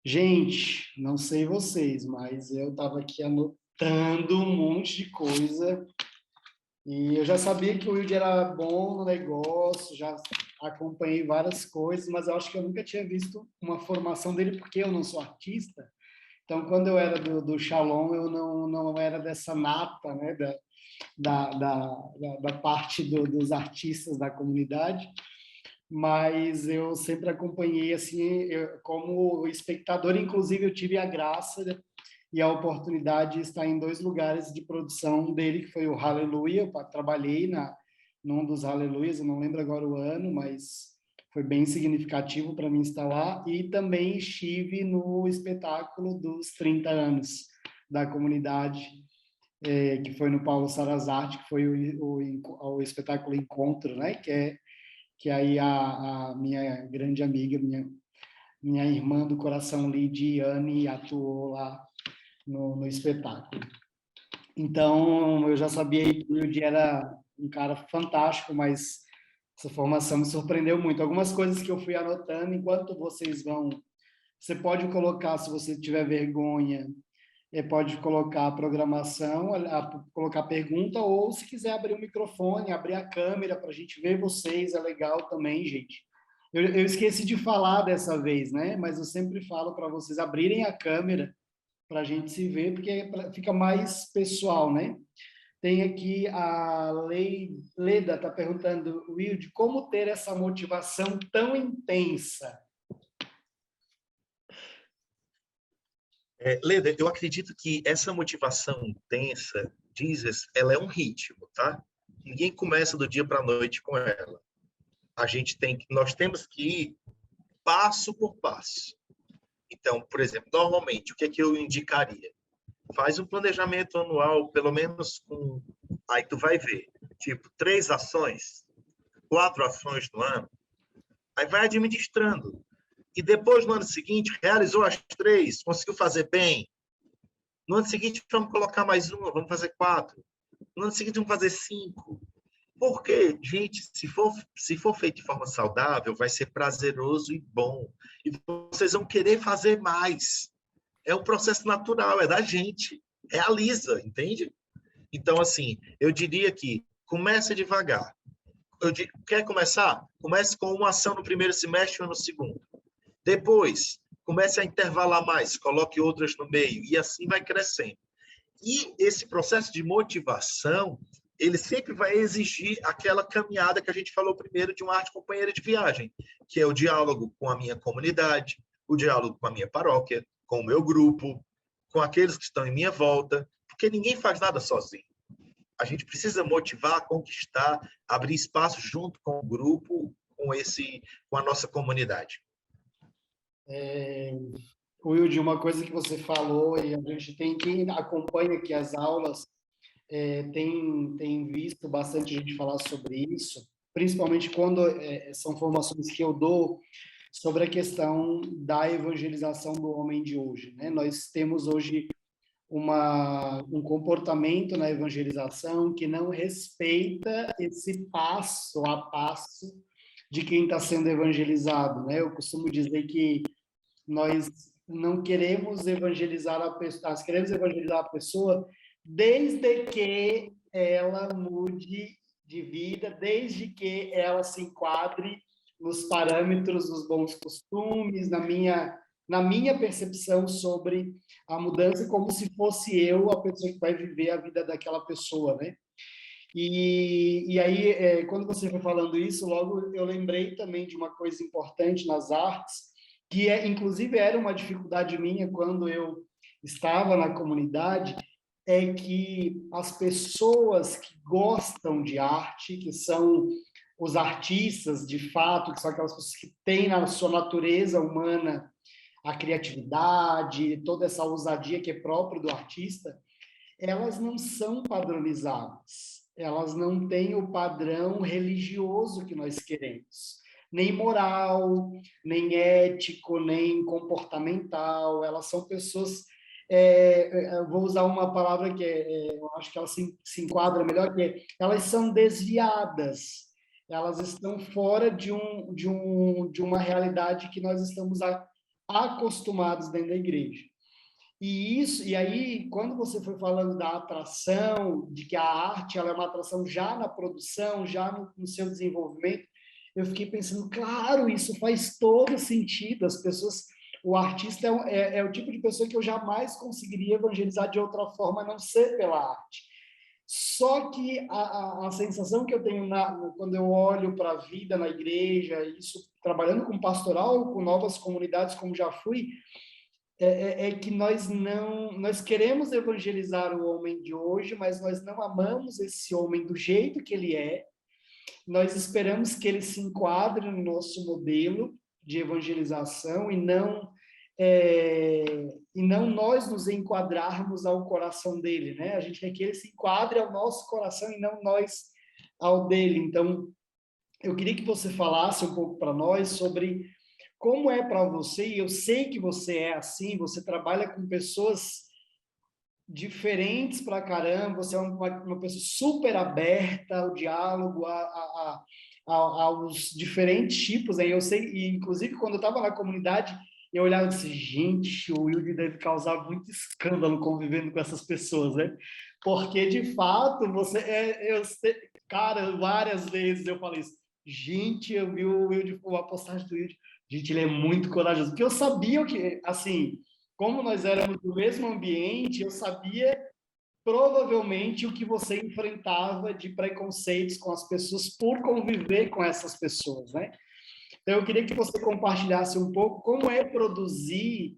Gente, não sei vocês, mas eu estava aqui anotando um monte de coisa e eu já sabia que o Wilde era bom no negócio, já acompanhei várias coisas, mas eu acho que eu nunca tinha visto uma formação dele, porque eu não sou artista. Então, quando eu era do Shalom, eu não era dessa nata, né, da parte dos artistas da comunidade, mas eu sempre acompanhei, assim, como espectador. Inclusive eu tive a graça e a oportunidade de estar em 2 lugares de produção dele, que foi o Hallelujah. Eu trabalhei num dos Hallelujahs, eu não lembro agora o ano, mas foi bem significativo para mim estar lá, e também estive no espetáculo dos 30 anos da comunidade, que foi no Paulo Sarazate, que foi o espetáculo Encontro, né? Que aí a minha grande amiga, minha irmã do coração, Lidiane, atuou lá no espetáculo. Então, eu já sabia que o Wilde era um cara fantástico, mas essa formação me surpreendeu muito. Algumas coisas que eu fui anotando, enquanto vocês vão... Você pode colocar, se você tiver vergonha, pode colocar a programação, colocar a pergunta, ou se quiser abrir o microfone, abrir a câmera para a gente ver vocês, é legal também, gente. Eu esqueci de falar dessa vez, né? Mas eu sempre falo para vocês abrirem a câmera para a gente se ver, porque fica mais pessoal, né? Tem aqui a Leda, está perguntando, Wilde, como ter essa motivação tão intensa? Leda, eu acredito que essa motivação intensa, dizes, ela é um ritmo, tá? Ninguém começa do dia para a noite com ela. Nós temos que ir passo por passo. Então, por exemplo, normalmente, o que é que eu indicaria? Faz um planejamento anual, pelo menos com... Aí tu vai ver, tipo, 3 ações, 4 ações no ano, aí vai administrando. E depois, no ano seguinte, realizou as 3, conseguiu fazer bem. No ano seguinte, vamos colocar mais uma, vamos fazer 4. No ano seguinte, vamos fazer 5. Porque, gente, se for feito de forma saudável, vai ser prazeroso e bom. E vocês vão querer fazer mais. é um processo natural, é da gente, é a Lisa, entende? Então, assim, eu diria que comece devagar. Quer começar? Comece com uma ação no primeiro semestre ou no segundo. Depois, comece a intervalar mais, coloque outras no meio, e assim vai crescendo. E esse processo de motivação, ele sempre vai exigir aquela caminhada que a gente falou primeiro de uma arte companheira de viagem, que é o diálogo com a minha comunidade, o diálogo com a minha paróquia, com o meu grupo, com aqueles que estão em minha volta, porque ninguém faz nada sozinho. A gente precisa motivar, conquistar, abrir espaço junto com o grupo, com a nossa comunidade. Wilde, uma coisa que você falou, e a gente tem, quem acompanha aqui as aulas, tem visto bastante gente falar sobre isso, principalmente quando são formações que eu dou sobre a questão da evangelização do homem de hoje, né? Nós temos hoje um comportamento na evangelização que não respeita esse passo a passo de quem está sendo evangelizado, né? Eu costumo dizer que nós não queremos evangelizar a pessoa, nós queremos evangelizar a pessoa desde que ela mude de vida, desde que ela se enquadre nos parâmetros dos bons costumes, na minha percepção sobre a mudança, como se fosse eu a pessoa que vai viver a vida daquela pessoa, né? E aí, quando você foi falando isso, logo eu lembrei também de uma coisa importante nas artes, que inclusive era uma dificuldade minha quando eu estava na comunidade, é que as pessoas que gostam de arte, que são os artistas de fato, que são aquelas pessoas que têm na sua natureza humana a criatividade, toda essa ousadia que é própria do artista, elas não são padronizadas, elas não têm o padrão religioso que nós queremos, nem moral, nem ético, nem comportamental. Elas são pessoas, eu vou usar uma palavra que eu acho que ela se enquadra melhor, que elas são desviadas, elas estão fora de uma realidade que nós estamos acostumados dentro da igreja. E aí, quando você foi falando da atração, de que a arte ela é uma atração já na produção, já no seu desenvolvimento, eu fiquei pensando, claro, isso faz todo sentido. As pessoas, o artista é o tipo de pessoa que eu jamais conseguiria evangelizar de outra forma, a não ser pela arte. Só que a sensação que eu tenho quando eu olho para a vida na igreja, isso trabalhando com pastoral, com novas comunidades, como já fui, que nós queremos evangelizar o homem de hoje, mas nós não amamos esse homem do jeito que ele é. Nós esperamos que ele se enquadre no nosso modelo de evangelização e não nós nos enquadrarmos ao coração dele, né? A gente quer que ele se enquadre ao nosso coração e não nós ao dele. Então, eu queria que você falasse um pouco para nós sobre como é para você, e eu sei que você é assim, você trabalha com pessoas diferentes para caramba, você é uma pessoa super aberta ao diálogo, aos diferentes tipos. Aí eu sei, e inclusive quando eu estava na comunidade, eu olhava e disse, gente, o Wilde deve causar muito escândalo convivendo com essas pessoas, né? Porque, de fato, cara, várias vezes eu falei isso. Gente, eu vi o Wilde, a postagem do Wilde, gente, ele é muito corajoso. Porque eu sabia que, assim, como nós éramos do mesmo ambiente, eu sabia provavelmente o que você enfrentava de preconceitos com as pessoas por conviver com essas pessoas, né? Então, eu queria que você compartilhasse um pouco como é produzir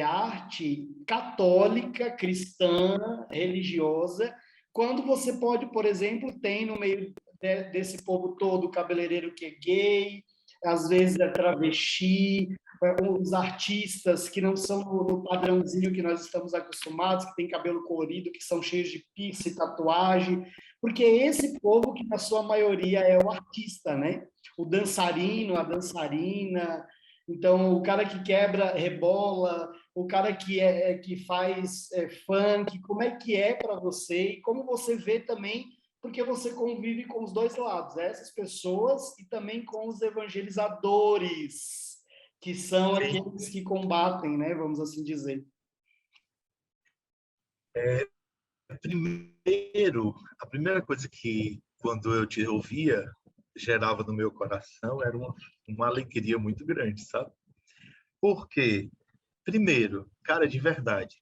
arte católica, cristã, religiosa, quando você pode, por exemplo, tem no meio desse povo todo cabeleireiro que é gay, às vezes é travesti, os artistas que não são no padrãozinho que nós estamos acostumados, que tem cabelo colorido, que são cheios de piercing, tatuagem, porque é esse povo que, na sua maioria, é o artista, né? O dançarino, a dançarina, então o cara que quebra, rebola, o cara que faz funk, como é que é para você e como você vê também, porque você convive com os dois lados, essas pessoas e também com os evangelizadores, que são aqueles que combatem, né, vamos assim dizer. Primeiro, a primeira coisa que, quando eu te ouvia, gerava no meu coração era uma alegria muito grande, sabe? Por quê? Primeiro, cara, de verdade,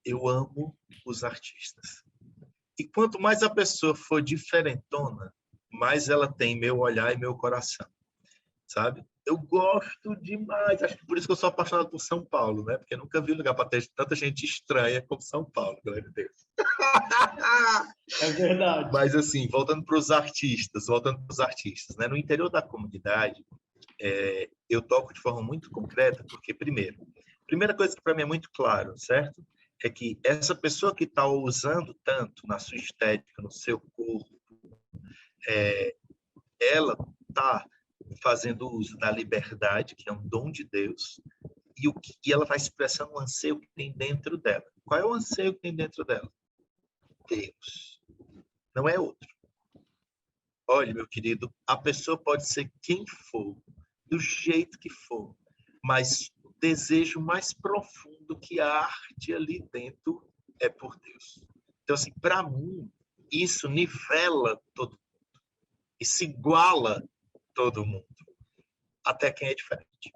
eu amo os artistas. E quanto mais a pessoa for diferentona, mais ela tem meu olhar e meu coração, sabe? Eu gosto demais. Acho que por isso que eu sou apaixonado por São Paulo, né? Porque eu nunca vi um lugar para ter tanta gente estranha como São Paulo, glória a Deus. É verdade. Mas, assim, voltando para os artistas, né? No interior da comunidade, eu toco de forma muito concreta, porque, primeira coisa que para mim é muito claro, certo? É que essa pessoa que está usando tanto na sua estética, no seu corpo, ela está fazendo uso da liberdade, que é um dom de Deus, e ela está expressando um anseio que tem dentro dela. Qual é o anseio que tem dentro dela? Deus. Não é outro. Olha, meu querido, a pessoa pode ser quem for, do jeito que for, mas o desejo mais profundo que arde ali dentro é por Deus. Então, assim, para mim, isso nivela todo mundo e se iguala todo mundo, até quem é diferente.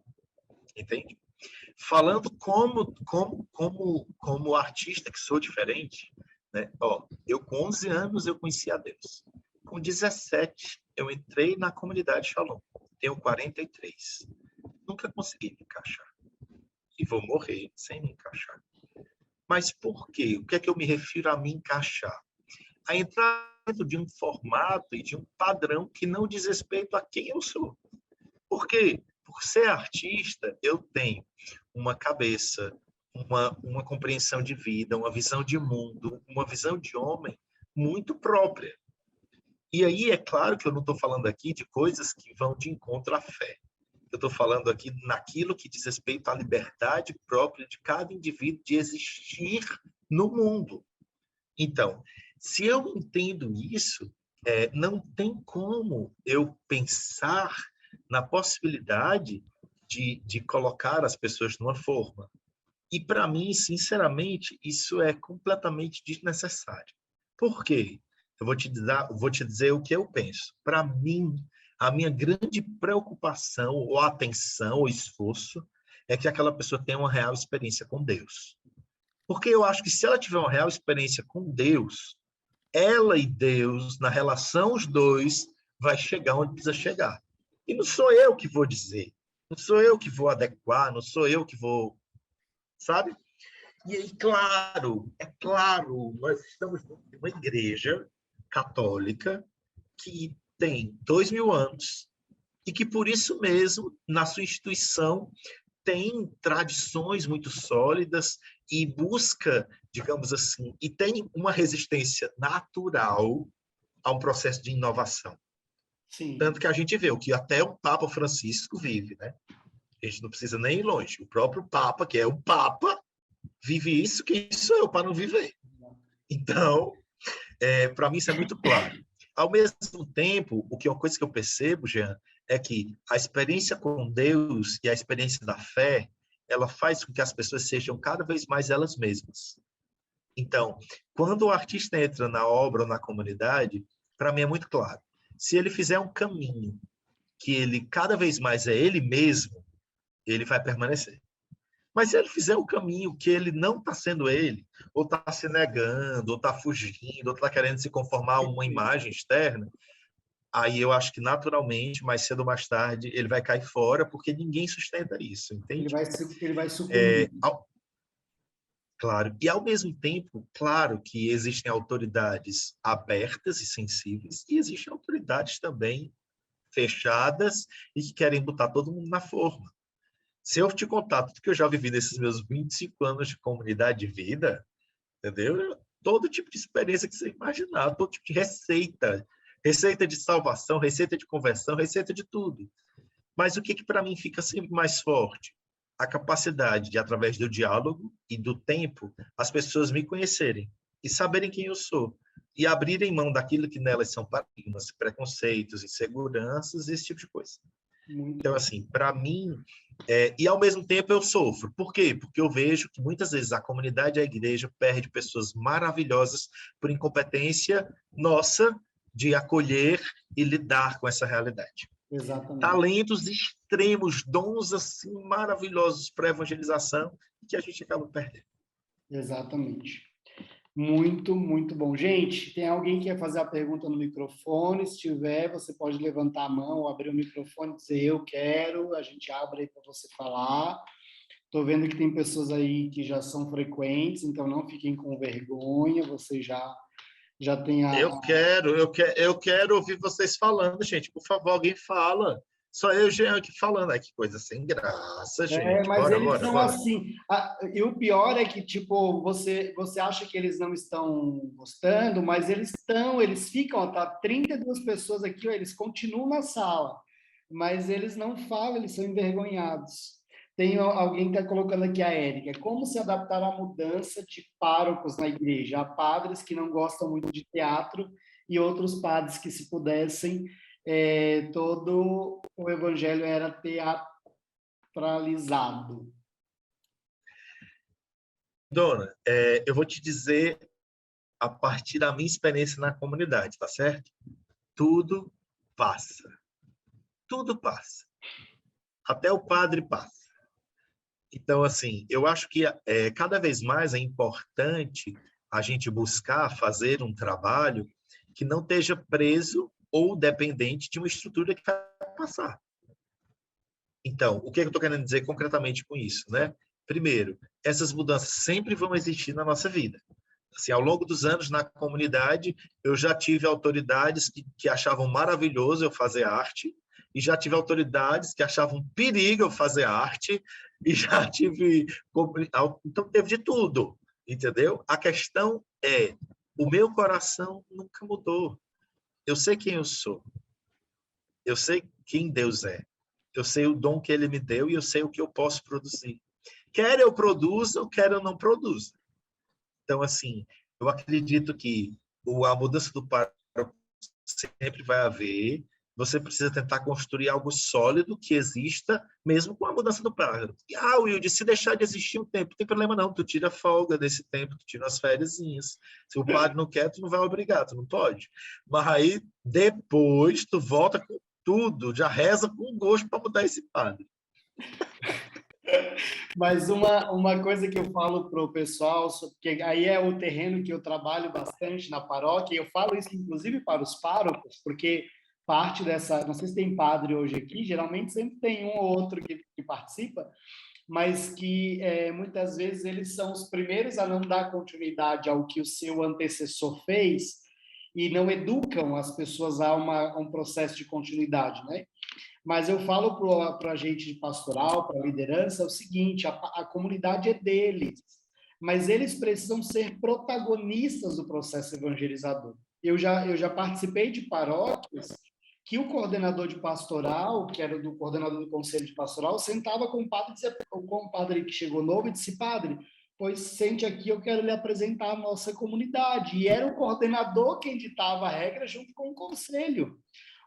Entende? Falando como artista que sou diferente, né? Ó, eu com 11 anos eu conheci a Deus. Com 17 eu entrei na comunidade Shalom. Tenho 43. Nunca consegui me encaixar. E vou morrer sem me encaixar. Mas por quê? O que é que eu me refiro a me encaixar? A entrar dentro de um formato e de um padrão que não diz respeito a quem eu sou. Por quê? Por ser artista, eu tenho uma cabeça, uma compreensão de vida, uma visão de mundo, uma visão de homem muito própria. E aí, é claro que eu não estou falando aqui de coisas que vão de encontro à fé. Eu estou falando aqui naquilo que diz respeito à liberdade própria de cada indivíduo de existir no mundo. Então, se eu entendo isso, não tem como eu pensar na possibilidade de colocar as pessoas numa forma. E, para mim, sinceramente, isso é completamente desnecessário. Por quê? Eu vou te dizer o que eu penso. Para mim, a minha grande preocupação, ou atenção, ou esforço, é que aquela pessoa tenha uma real experiência com Deus. Porque eu acho que se ela tiver uma real experiência com Deus, ela e Deus, na relação os dois, vai chegar onde precisa chegar. E não sou eu que vou dizer, não sou eu que vou adequar, não sou eu que vou, sabe? E aí, claro, nós estamos numa igreja católica que tem 2000 anos e que, por isso mesmo, na sua instituição, tem tradições muito sólidas e busca, digamos assim, e tem uma resistência natural a um processo de inovação. Sim. Tanto que a gente vê o que até o Papa Francisco vive, né? A gente não precisa nem ir longe. O próprio Papa, que é o Papa, vive isso, quem sou eu para não viver? Então, para mim isso é muito claro. Ao mesmo tempo, uma coisa que eu percebo, Jean, é que a experiência com Deus e a experiência da fé, ela faz com que as pessoas sejam cada vez mais elas mesmas. Então, quando o artista entra na obra ou na comunidade, para mim é muito claro. Se ele fizer um caminho que ele cada vez mais é ele mesmo, ele vai permanecer. Mas se ele fizer um caminho que ele não está sendo ele, ou está se negando, ou está fugindo, ou está querendo se conformar a uma imagem externa, aí eu acho que naturalmente, mais cedo ou mais tarde, ele vai cair fora, porque ninguém sustenta isso, entende? Ele vai sucumbir. Claro. E, ao mesmo tempo, claro que existem autoridades abertas e sensíveis, e existem autoridades também fechadas e que querem botar todo mundo na forma. Se eu te contar tudo que eu já vivi nesses meus 25 anos de comunidade de vida, entendeu? Todo tipo de experiência que você imaginar, todo tipo de receita. Receita de salvação, receita de conversão, receita de tudo. Mas o que para mim fica sempre mais forte? A capacidade de, através do diálogo e do tempo, as pessoas me conhecerem e saberem quem eu sou e abrirem mão daquilo que nelas são paradigmas, preconceitos, inseguranças, esse tipo de coisa. Muito Então, bom. assim, para mim, e ao mesmo tempo eu sofro. Por quê? Porque eu vejo que muitas vezes a comunidade e a igreja perde pessoas maravilhosas por incompetência nossa de acolher e lidar com essa realidade. Exatamente. Talentos extremos, dons assim maravilhosos para evangelização que a gente acaba perdendo. Exatamente. Muito, muito bom. Gente, tem alguém que quer fazer a pergunta no microfone? Se tiver, você pode levantar a mão ou abrir o microfone e dizer eu quero, a gente abre aí para você falar. Estou vendo que tem pessoas aí que já são frequentes, então não fiquem com vergonha, você já tem Eu quero ouvir vocês falando, gente. Por favor, alguém fala. Só eu e o Jean aqui falando. Ai, que coisa sem graça, gente. Mas Bora, eles bora, são bora. assim. E o pior é que, tipo, você acha que eles não estão gostando, mas eles estão, eles ficam, tá 32 pessoas aqui, ó, eles continuam na sala, mas eles não falam, eles são envergonhados. Tem alguém que está colocando aqui a Érica. Como se adaptar à mudança de párocos na igreja? Há padres que não gostam muito de teatro e outros padres que, se pudessem, todo o evangelho era teatralizado. Dona, eu vou te dizer a partir da minha experiência na comunidade, tá certo? Tudo passa. Tudo passa. Até o padre passa. Então, assim, eu acho que cada vez mais é importante a gente buscar fazer um trabalho que não esteja preso ou dependente de uma estrutura que vai passar. Então, o que eu estou querendo dizer concretamente com isso, né? Primeiro, essas mudanças sempre vão existir na nossa vida. Assim, ao longo dos anos na comunidade, eu já tive autoridades que achavam maravilhoso eu fazer arte, e já tive autoridades que achavam um perigo eu fazer arte, e já tive... Então, teve de tudo, entendeu? A questão é, o meu coração nunca mudou. Eu sei quem eu sou. Eu sei quem Deus é. Eu sei o dom que ele me deu e eu sei o que eu posso produzir. Quer eu produza ou quer eu não produza. Então, assim, eu acredito que a mudança do pároco sempre vai haver. Você precisa tentar construir algo sólido que exista, mesmo com a mudança do pároco. Wilde, se deixar de existir um tempo, não tem problema não. Tu tira folga desse tempo, tu tira as fériasinhas. Se o padre não quer, tu não vai obrigar, tu não pode. Mas aí, depois, tu volta com tudo, já reza com gosto para mudar esse padre. Mas uma coisa que eu falo para o pessoal, porque aí é o terreno que eu trabalho bastante na paróquia, e eu falo isso inclusive para os párocos, porque parte dessa, não sei se tem padre hoje aqui, geralmente sempre tem um ou outro que participa, mas que muitas vezes eles são os primeiros a não dar continuidade ao que o seu antecessor fez e não educam as pessoas a um processo de continuidade, né? Mas eu falo para a gente de pastoral, para a liderança, o seguinte: a comunidade é deles, mas eles precisam ser protagonistas do processo evangelizador. Eu já participei de paróquias que o coordenador de pastoral, que era do coordenador do conselho de pastoral, sentava com o padre, com o padre que chegou novo e disse: padre, pois sente aqui, eu quero lhe apresentar a nossa comunidade. E era o coordenador quem ditava a regra junto com o conselho.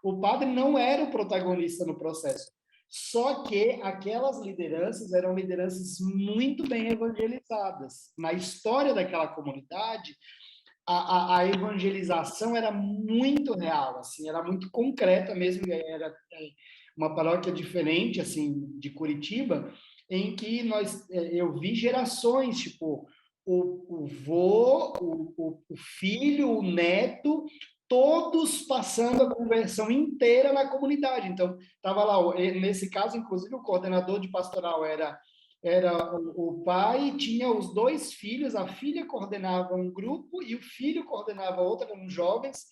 O padre não era o protagonista no processo. Só que aquelas lideranças eram lideranças muito bem evangelizadas. Na história daquela comunidade, a evangelização era muito real, assim, era muito concreta mesmo. Era uma paróquia diferente, assim, de Curitiba, em que eu vi gerações, tipo, o vô, o filho, o neto, todos passando a conversão inteira na comunidade. Então, estava lá, nesse caso, inclusive, o coordenador de pastoral era o pai, tinha os dois filhos, a filha coordenava um grupo e o filho coordenava outro, eram jovens,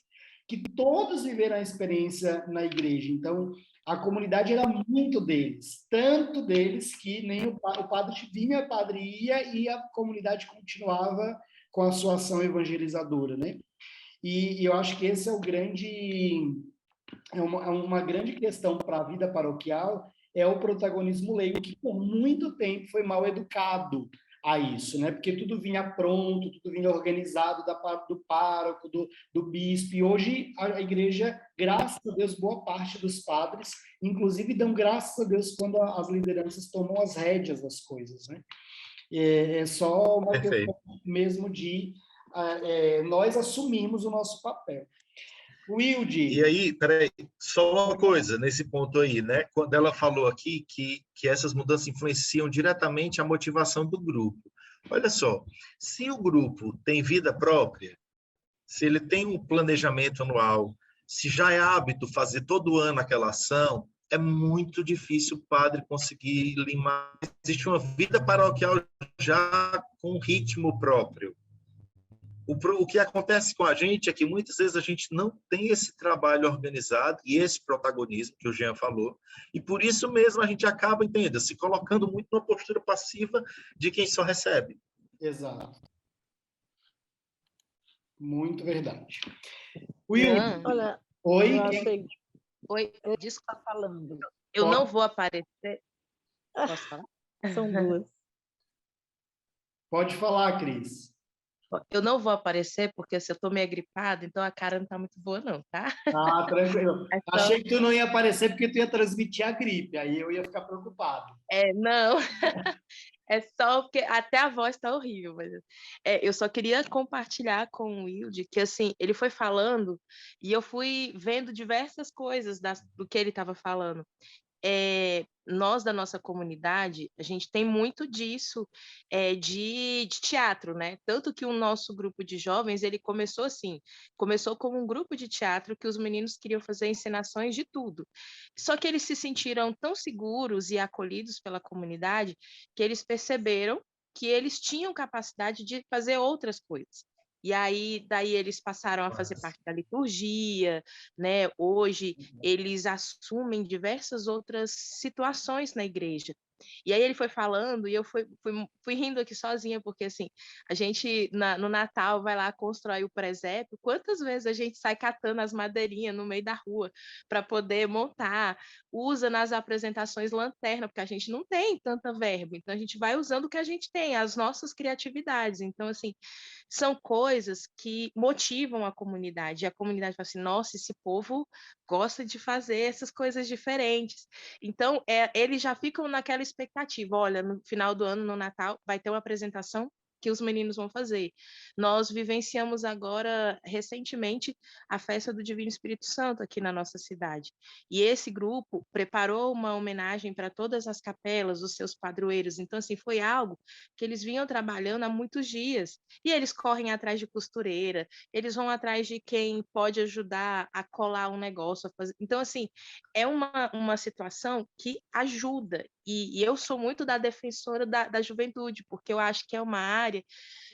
que todos viveram a experiência na igreja. Então, a comunidade era muito deles, tanto deles que nem o padre vinha, o padre ia e a comunidade continuava com a sua ação evangelizadora, né? E eu acho que esse é o grande, uma grande questão para a vida paroquial, é o protagonismo leigo, que por muito tempo foi mal educado. a isso, né? Porque tudo vinha pronto, tudo vinha organizado da parte do pároco, do bispo, e hoje a igreja, graças a Deus, boa parte dos padres, inclusive dão graças a Deus quando as lideranças tomam as rédeas das coisas, né? É só uma questão Perfeito. mesmo de nós assumirmos o nosso papel. E Wilde, aí, peraí, só uma coisa nesse ponto aí, né? Quando ela falou aqui que essas mudanças influenciam diretamente a motivação do grupo. Olha só, se o grupo tem vida própria, se ele tem um planejamento anual, se já é hábito fazer todo ano aquela ação, é muito difícil o padre conseguir limar. Existe uma vida paroquial já com ritmo próprio. O que acontece com a gente é que muitas vezes a gente não tem esse trabalho organizado e esse protagonismo que o Jean falou, e por isso mesmo a gente acaba, entenda, se colocando muito numa postura passiva de quem só recebe. exato, muito verdade. Jean, Wilde, Olha, eu oi, achei. oi, Disso que está falando. eu não pode, vou aparecer. Posso falar? São duas. pode falar, Cris. Eu não vou aparecer porque se eu tô meio gripada, então a cara não tá muito boa, não, tá? Ah, tranquilo. É só... Achei que tu não ia aparecer porque tu ia transmitir a gripe, aí eu ia ficar preocupado. não. É só porque até a voz tá horrível, mas eu só queria compartilhar com o Wilde que assim, ele foi falando e eu fui vendo diversas coisas do que ele estava falando. Nós da nossa comunidade, a gente tem muito disso de teatro, né? Tanto que o nosso grupo de jovens, ele começou assim, começou como um grupo de teatro que os meninos queriam fazer encenações de tudo. Só que eles se sentiram tão seguros e acolhidos pela comunidade que eles perceberam que eles tinham capacidade de fazer outras coisas. E aí, daí eles passaram a fazer parte da liturgia, né? Hoje eles assumem diversas outras situações na igreja. E aí ele foi falando e eu fui rindo aqui sozinha, porque assim, a gente no Natal vai lá constrói o presépio, quantas vezes a gente sai catando as madeirinhas no meio da rua para poder montar, usa nas apresentações lanterna, porque a gente não tem tanta verba, então a gente vai usando o que a gente tem, as nossas criatividades. Então, assim, são coisas que motivam a comunidade. E a comunidade fala assim, nossa, esse povo gosta de fazer essas coisas diferentes. Então, eles já ficam naquela expectativa, olha, no final do ano, no Natal, vai ter uma apresentação que os meninos vão fazer. Nós vivenciamos agora, recentemente, a festa do Divino Espírito Santo aqui na nossa cidade. E esse grupo preparou uma homenagem para todas as capelas, os seus padroeiros. Então, assim, foi algo que eles vinham trabalhando há muitos dias. E eles correm atrás de costureira, eles vão atrás de quem pode ajudar a colar um negócio. Então, assim, é uma situação que ajuda. E eu sou muito da defensora da juventude, porque eu acho que é uma área,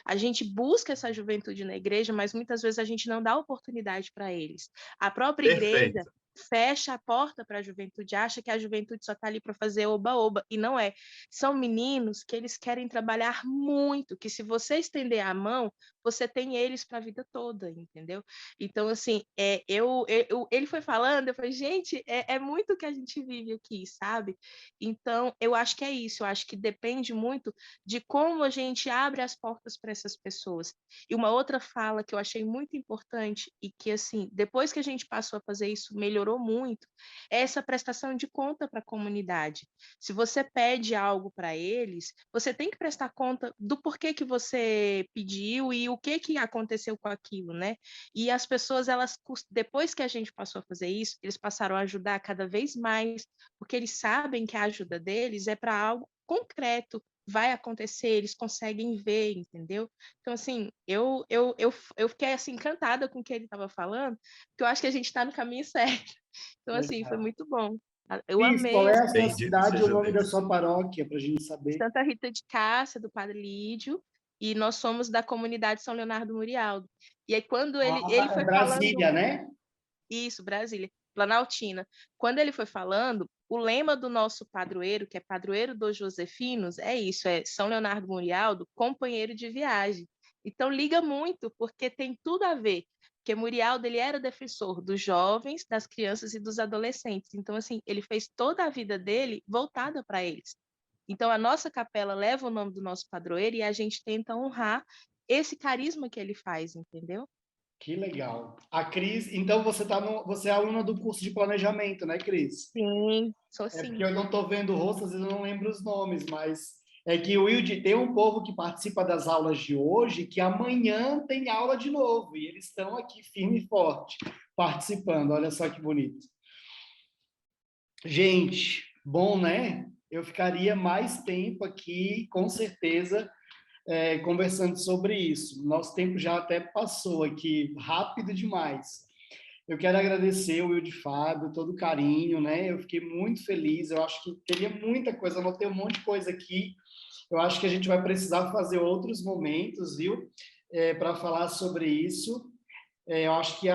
a gente busca essa juventude na igreja, mas muitas vezes a gente não dá oportunidade para eles. A própria igreja Perfeito. fecha a porta para a juventude, acha que a juventude só está ali para fazer oba-oba, e não é. São meninos que eles querem trabalhar muito, que se você estender a mão, você tem eles para a vida toda, entendeu? Então, assim, ele foi falando, eu falei, gente, é muito o que a gente vive aqui, sabe? Então, eu acho que é isso, eu acho que depende muito de como a gente abre as portas para essas pessoas. E uma outra fala que eu achei muito importante e que, assim, depois que a gente passou a fazer isso, melhorou muito, é essa prestação de conta para a comunidade. Se você pede algo para eles, você tem que prestar conta do porquê que você pediu e o que aconteceu com aquilo, né? E as pessoas, elas, depois que a gente passou a fazer isso, eles passaram a ajudar cada vez mais, porque eles sabem que a ajuda deles é para algo concreto, vai acontecer, eles conseguem ver, entendeu? Então, assim, eu fiquei assim, encantada com o que ele estava falando, porque eu acho que a gente está no caminho certo. Então, assim, foi Legal. muito bom. Eu Cris, amei qual é essa a sua Bendito cidade e o seja nome da Deus. sua paróquia, para a gente saber? Santa Rita de Cássia, do Padre Lídio, e nós somos da comunidade São Leonardo Murialdo. E aí, quando ele É foi falando, Brasília, né? isso, Brasília, Planaltina, quando ele foi falando, o lema do nosso padroeiro, que é Padroeiro dos Josefinos, é isso, é São Leonardo Murialdo, companheiro de viagem. Então, liga muito, porque tem tudo a ver, porque Murialdo, ele era defensor dos jovens, das crianças e dos adolescentes. Então, assim, ele fez toda a vida dele voltada para eles. Então, a nossa capela leva o nome do nosso padroeiro e a gente tenta honrar esse carisma que ele faz, entendeu? Que legal. A Cris, então você é aluna do curso de planejamento, né, Cris? Sim, sou É sim. porque eu não estou vendo o rosto, às vezes eu não lembro os nomes, mas é que o Wilde tem um povo que participa das aulas de hoje, que amanhã tem aula de novo, e eles estão aqui firme e forte, participando. Olha só que bonito. Gente, bom, né? Eu ficaria mais tempo aqui, com certeza, conversando sobre isso. Nosso tempo já até passou aqui, rápido demais. Eu quero agradecer o Wilde Fábio, todo o carinho, né? Eu fiquei muito feliz. Eu acho que teria muita coisa, anotei um monte de coisa aqui. Eu acho que a gente vai precisar fazer outros momentos, viu? Para falar sobre isso. Eu acho que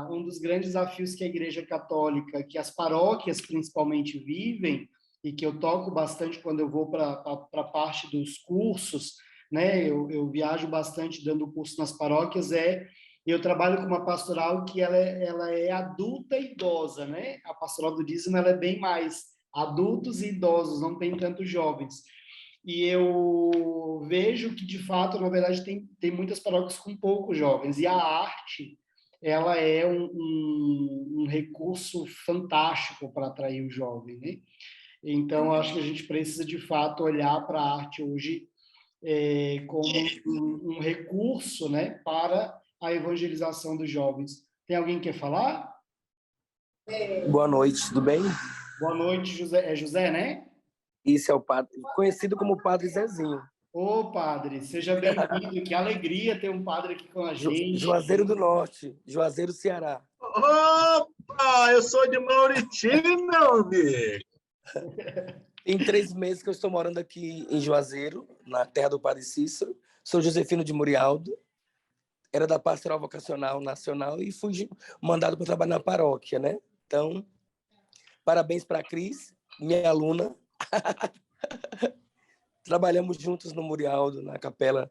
um dos grandes desafios que a Igreja Católica, que as paróquias principalmente vivem, e que eu toco bastante quando eu vou para a parte dos cursos, né? Eu viajo bastante dando curso nas paróquias, eu trabalho com uma pastoral que ela é adulta e idosa, né? A pastoral do dízimo ela é bem mais adultos e idosos, não tem tantos jovens. E eu vejo que, de fato, na verdade, tem muitas paróquias com poucos jovens. E a arte, ela é um recurso fantástico para atrair o jovem, né? Então, acho que a gente precisa, de fato, olhar para a arte hoje como um recurso, né, para a evangelização dos jovens. Tem alguém que quer falar? Boa noite, tudo bem? Boa noite, José. É José, né? Esse é o padre, conhecido como Padre Zezinho. Ô, padre, seja bem-vindo. Que alegria ter um padre aqui com a gente. Juazeiro do Norte, Juazeiro, Ceará. Opa, eu sou de Mauritina, meu amigo. Tem 3 meses que eu estou morando aqui em Juazeiro, na terra do Padre Cícero. Sou Josefino de Murialdo, era da Pastoral Vocacional Nacional e fui mandado para trabalhar na paróquia, né? Então, parabéns para a Cris, minha aluna. Trabalhamos juntos no Murialdo, na capela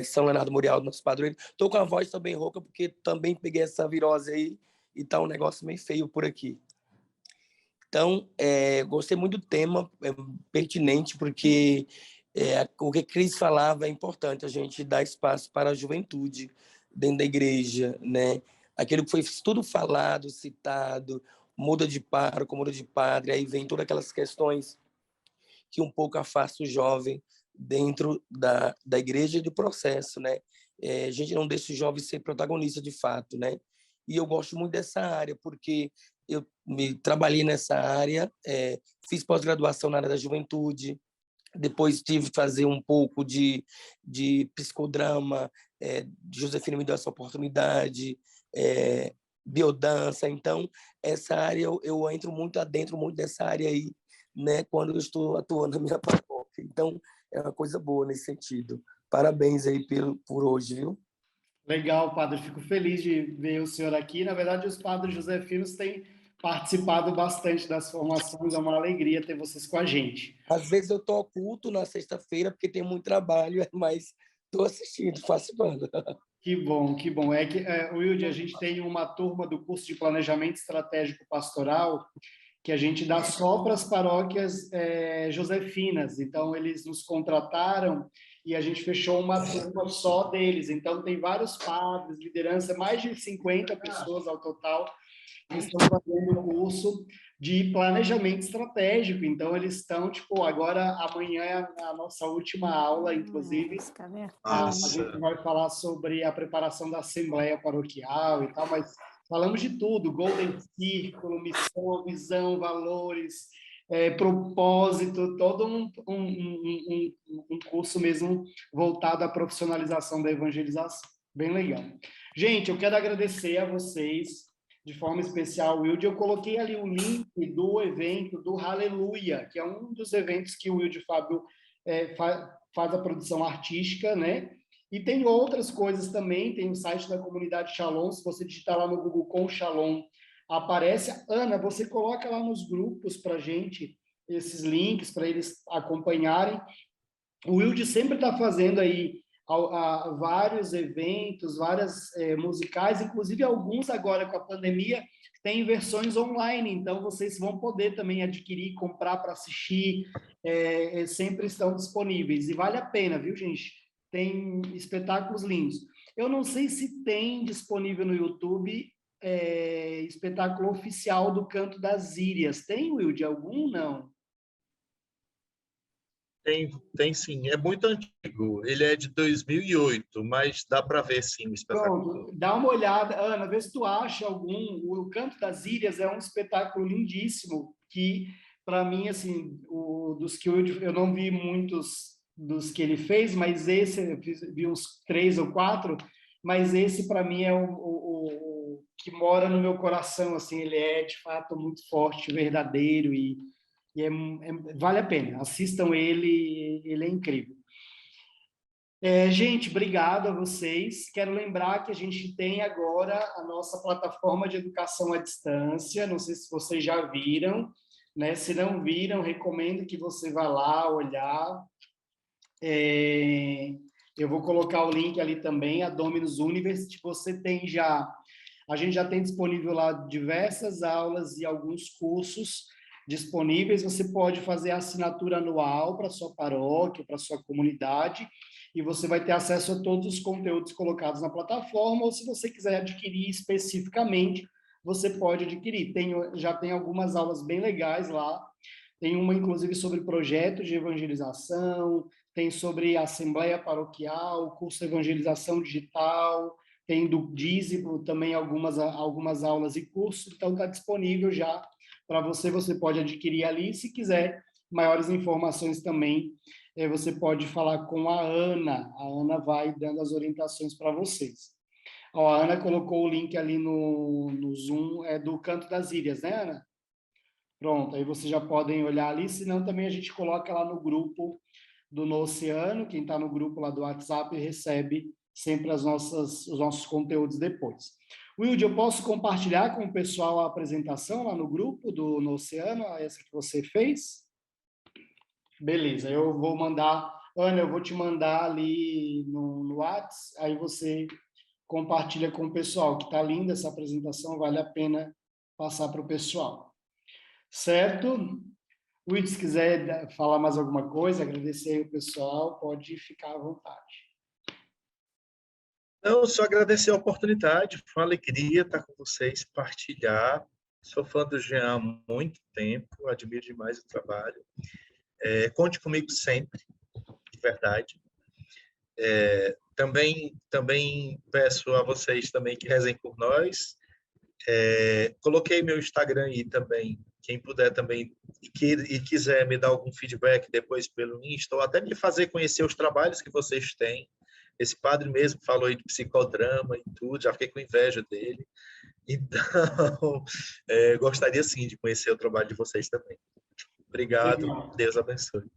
São Leonardo Murialdo, nosso padroeiro. Estou com a voz também rouca, porque também peguei essa virose aí e tá um negócio meio feio por aqui. Então, gostei muito do tema, pertinente, porque o que a Cris falava é importante, a gente dar espaço para a juventude dentro da igreja, né? Aquilo que foi tudo falado, citado, muda de pároco, muda de padre, aí vem todas aquelas questões que um pouco afasta o jovem dentro da igreja e do processo, né? A gente não deixa o jovem ser protagonista de fato, né? E eu gosto muito dessa área, porque eu trabalhei nessa área, fiz pós-graduação na área da juventude, depois tive que fazer um pouco de psicodrama, Josefina me deu essa oportunidade, biodança, então essa área eu entro muito adentro, muito dessa área aí, né, quando eu estou atuando na minha paróquia. Então, é uma coisa boa nesse sentido. Parabéns aí por hoje, viu? Legal, padre. Fico feliz de ver o senhor aqui. Na verdade, os padres josefinos têm participado bastante das formações. É uma alegria ter vocês com a gente. Às vezes eu estou oculto na sexta-feira, porque tem muito trabalho, mas estou assistindo, participando. Que bom, que bom. Wilde, a gente tem uma turma do curso de Planejamento Estratégico Pastoral que a gente dá só para as paróquias josefinas. Então, eles nos contrataram e a gente fechou uma turma só deles. Então, tem vários padres, liderança, mais de 50 pessoas ao total que estão fazendo o curso de planejamento estratégico. Então, eles estão, agora, amanhã é a nossa última aula, inclusive. A gente vai falar sobre a preparação da Assembleia Paroquial e tal, mas falamos de tudo, Golden Círculo, missão, visão, valores, propósito, todo um curso mesmo voltado à profissionalização da evangelização. Bem legal. Gente, eu quero agradecer a vocês, de forma especial, Wilde. Eu coloquei ali o link do evento do Hallelujah, que é um dos eventos que o Wilde Fábio faz a produção artística, né? E tem outras coisas também, tem o site da comunidade Shalom, se você digitar lá no Google com Shalom, aparece. Ana, você coloca lá nos grupos para gente esses links, para eles acompanharem. O Wilde sempre está fazendo aí a vários eventos, várias musicais, inclusive alguns agora com a pandemia têm versões online, então vocês vão poder também adquirir, comprar para assistir, sempre estão disponíveis, e vale a pena, viu, gente? Tem espetáculos lindos. Eu não sei se tem disponível no YouTube espetáculo oficial do Canto das Írias. Tem, Will, de algum? Não. Tem sim, é muito antigo. Ele é de 2008, mas dá para ver sim o espetáculo. Pronto, dá uma olhada, Ana, vê se tu acha algum. O Canto das Írias é um espetáculo lindíssimo, que, para mim, assim, dos que eu não vi muitos dos que ele fez, mas esse, eu vi uns 3 ou 4, mas esse, para mim, é o que mora no meu coração, assim, ele é, de fato, muito forte, verdadeiro, e vale a pena, assistam ele é incrível. Gente, obrigado a vocês. Quero lembrar que a gente tem agora a nossa plataforma de educação à distância, não sei se vocês já viram, né? Se não viram, recomendo que você vá lá olhar. Eu vou colocar o link ali também, a Dominus University. A gente já tem disponível lá diversas aulas e alguns cursos disponíveis. Você pode fazer a assinatura anual para sua paróquia, para sua comunidade, e você vai ter acesso a todos os conteúdos colocados na plataforma, ou se você quiser adquirir especificamente, você pode adquirir. Já tem algumas aulas bem legais lá. Tem uma, inclusive, sobre projetos de evangelização, tem sobre assembleia paroquial, curso de evangelização digital, tem do dízimo também algumas aulas e cursos, então está disponível já para você pode adquirir ali. Se quiser maiores informações também, você pode falar com a Ana vai dando as orientações para vocês. Ó, a Ana colocou o link ali no Zoom, do Canto das Írias, né, Ana? Pronto, aí vocês já podem olhar ali, senão também a gente coloca lá no grupo do No Oceano, quem está no grupo lá do WhatsApp recebe sempre os nossos conteúdos depois. Wilde, eu posso compartilhar com o pessoal a apresentação lá no grupo do No Oceano, essa que você fez? Beleza, eu vou mandar, Ana, eu vou te mandar ali no WhatsApp, aí você compartilha com o pessoal, que está linda essa apresentação, vale a pena passar para o pessoal. Certo? Wilde, se quiser falar mais alguma coisa, agradecer aí o pessoal, pode ficar à vontade. Não, só agradecer a oportunidade, foi uma alegria estar com vocês, partilhar. Sou fã do Jean há muito tempo, admiro demais o trabalho. Conte comigo sempre, de verdade. Também peço a vocês também que rezem por nós. Coloquei meu Instagram aí também, quem puder também e quiser me dar algum feedback depois pelo Insta, ou até me fazer conhecer os trabalhos que vocês têm. Esse padre mesmo falou aí de psicodrama e tudo, já fiquei com inveja dele. Então, gostaria sim de conhecer o trabalho de vocês também. Obrigado, Deus abençoe.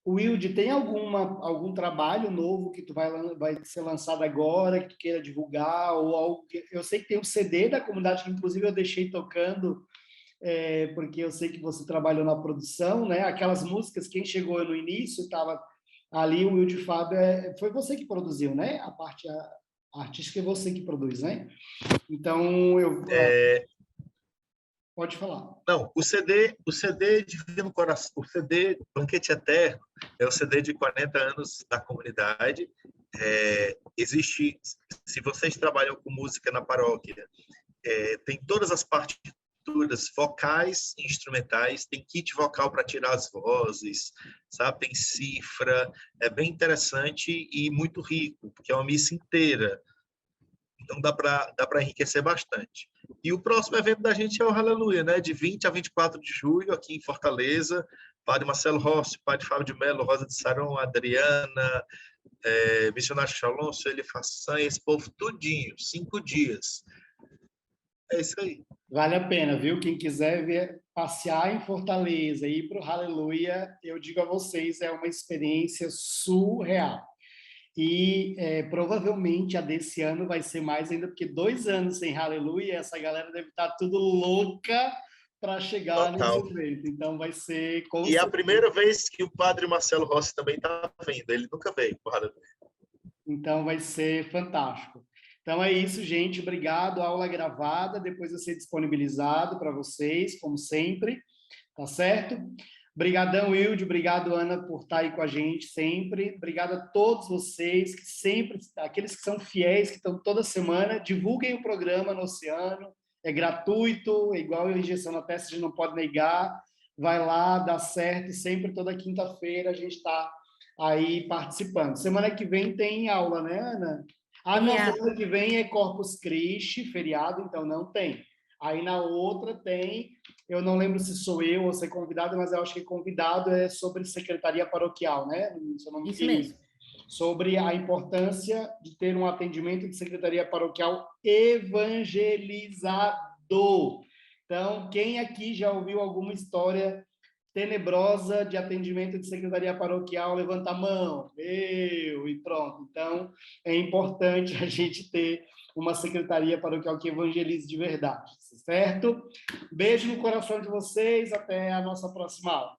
Wilde, tem algum trabalho novo que tu vai ser lançado agora, que tu queira divulgar, ou algo eu sei que tem um CD da comunidade, que inclusive eu deixei tocando, porque eu sei que você trabalhou na produção, né? Aquelas músicas, quem chegou no início, estava ali, o Wilde Fábio, foi você que produziu, né? A parte artística é você que produz, né? Então, pode falar. Não, o CD Divino Coração, o CD Banquete Eterno é o CD de 40 anos da comunidade. Existe, se vocês trabalham com música na paróquia, tem todas as partituras vocais e instrumentais, tem kit vocal para tirar as vozes, sabe? Tem cifra, é bem interessante e muito rico, porque é uma missa inteira. Então dá para enriquecer bastante. E o próximo evento da gente é o Aleluia, né? De 20 a 24 de julho, aqui em Fortaleza. Padre Marcelo Rossi, Padre Fábio de Mello, Rosa de Saron, Adriana, Missionário Shalom, Sueli Façanha, esse povo tudinho, 5 dias. É isso aí. Vale a pena, viu? Quem quiser passear em Fortaleza e ir para o Aleluia, eu digo a vocês, é uma experiência surreal. E provavelmente a desse ano vai ser mais ainda, porque 2 anos sem Aleluia, essa galera deve estar tudo louca para chegar Total. nesse evento. Então, vai ser... com E é a certeza. primeira vez que o padre Marcelo Rossi também está vindo. Ele nunca veio. Então, vai ser fantástico. Então, é isso, gente. Obrigado. Aula gravada. Depois vai ser disponibilizado para vocês, como sempre. Tá certo? Obrigadão, Wilde. Obrigado, Ana, por estar aí com a gente sempre. Obrigado a todos vocês, que sempre, aqueles que são fiéis, que estão toda semana. Divulguem o programa no Oceano. É gratuito, é igual a injeção na testa, a gente não pode negar. Vai lá, dá certo. Sempre, toda quinta-feira, a gente está aí participando. Semana que vem tem aula, né, Ana? Ah, não, semana que vem é Corpus Christi, feriado, então não tem. Aí na outra tem, eu não lembro se sou eu ou se é convidado, mas eu acho que convidado é sobre secretaria paroquial, né? Se eu não me Isso mesmo. Sobre a importância de ter um atendimento de secretaria paroquial evangelizador. Então, quem aqui já ouviu alguma história tenebrosa de atendimento de secretaria paroquial, levanta a mão, eu, e pronto. Então, é importante a gente ter uma secretaria paroquial que evangelize de verdade, certo? Beijo no coração de vocês, até a nossa próxima aula.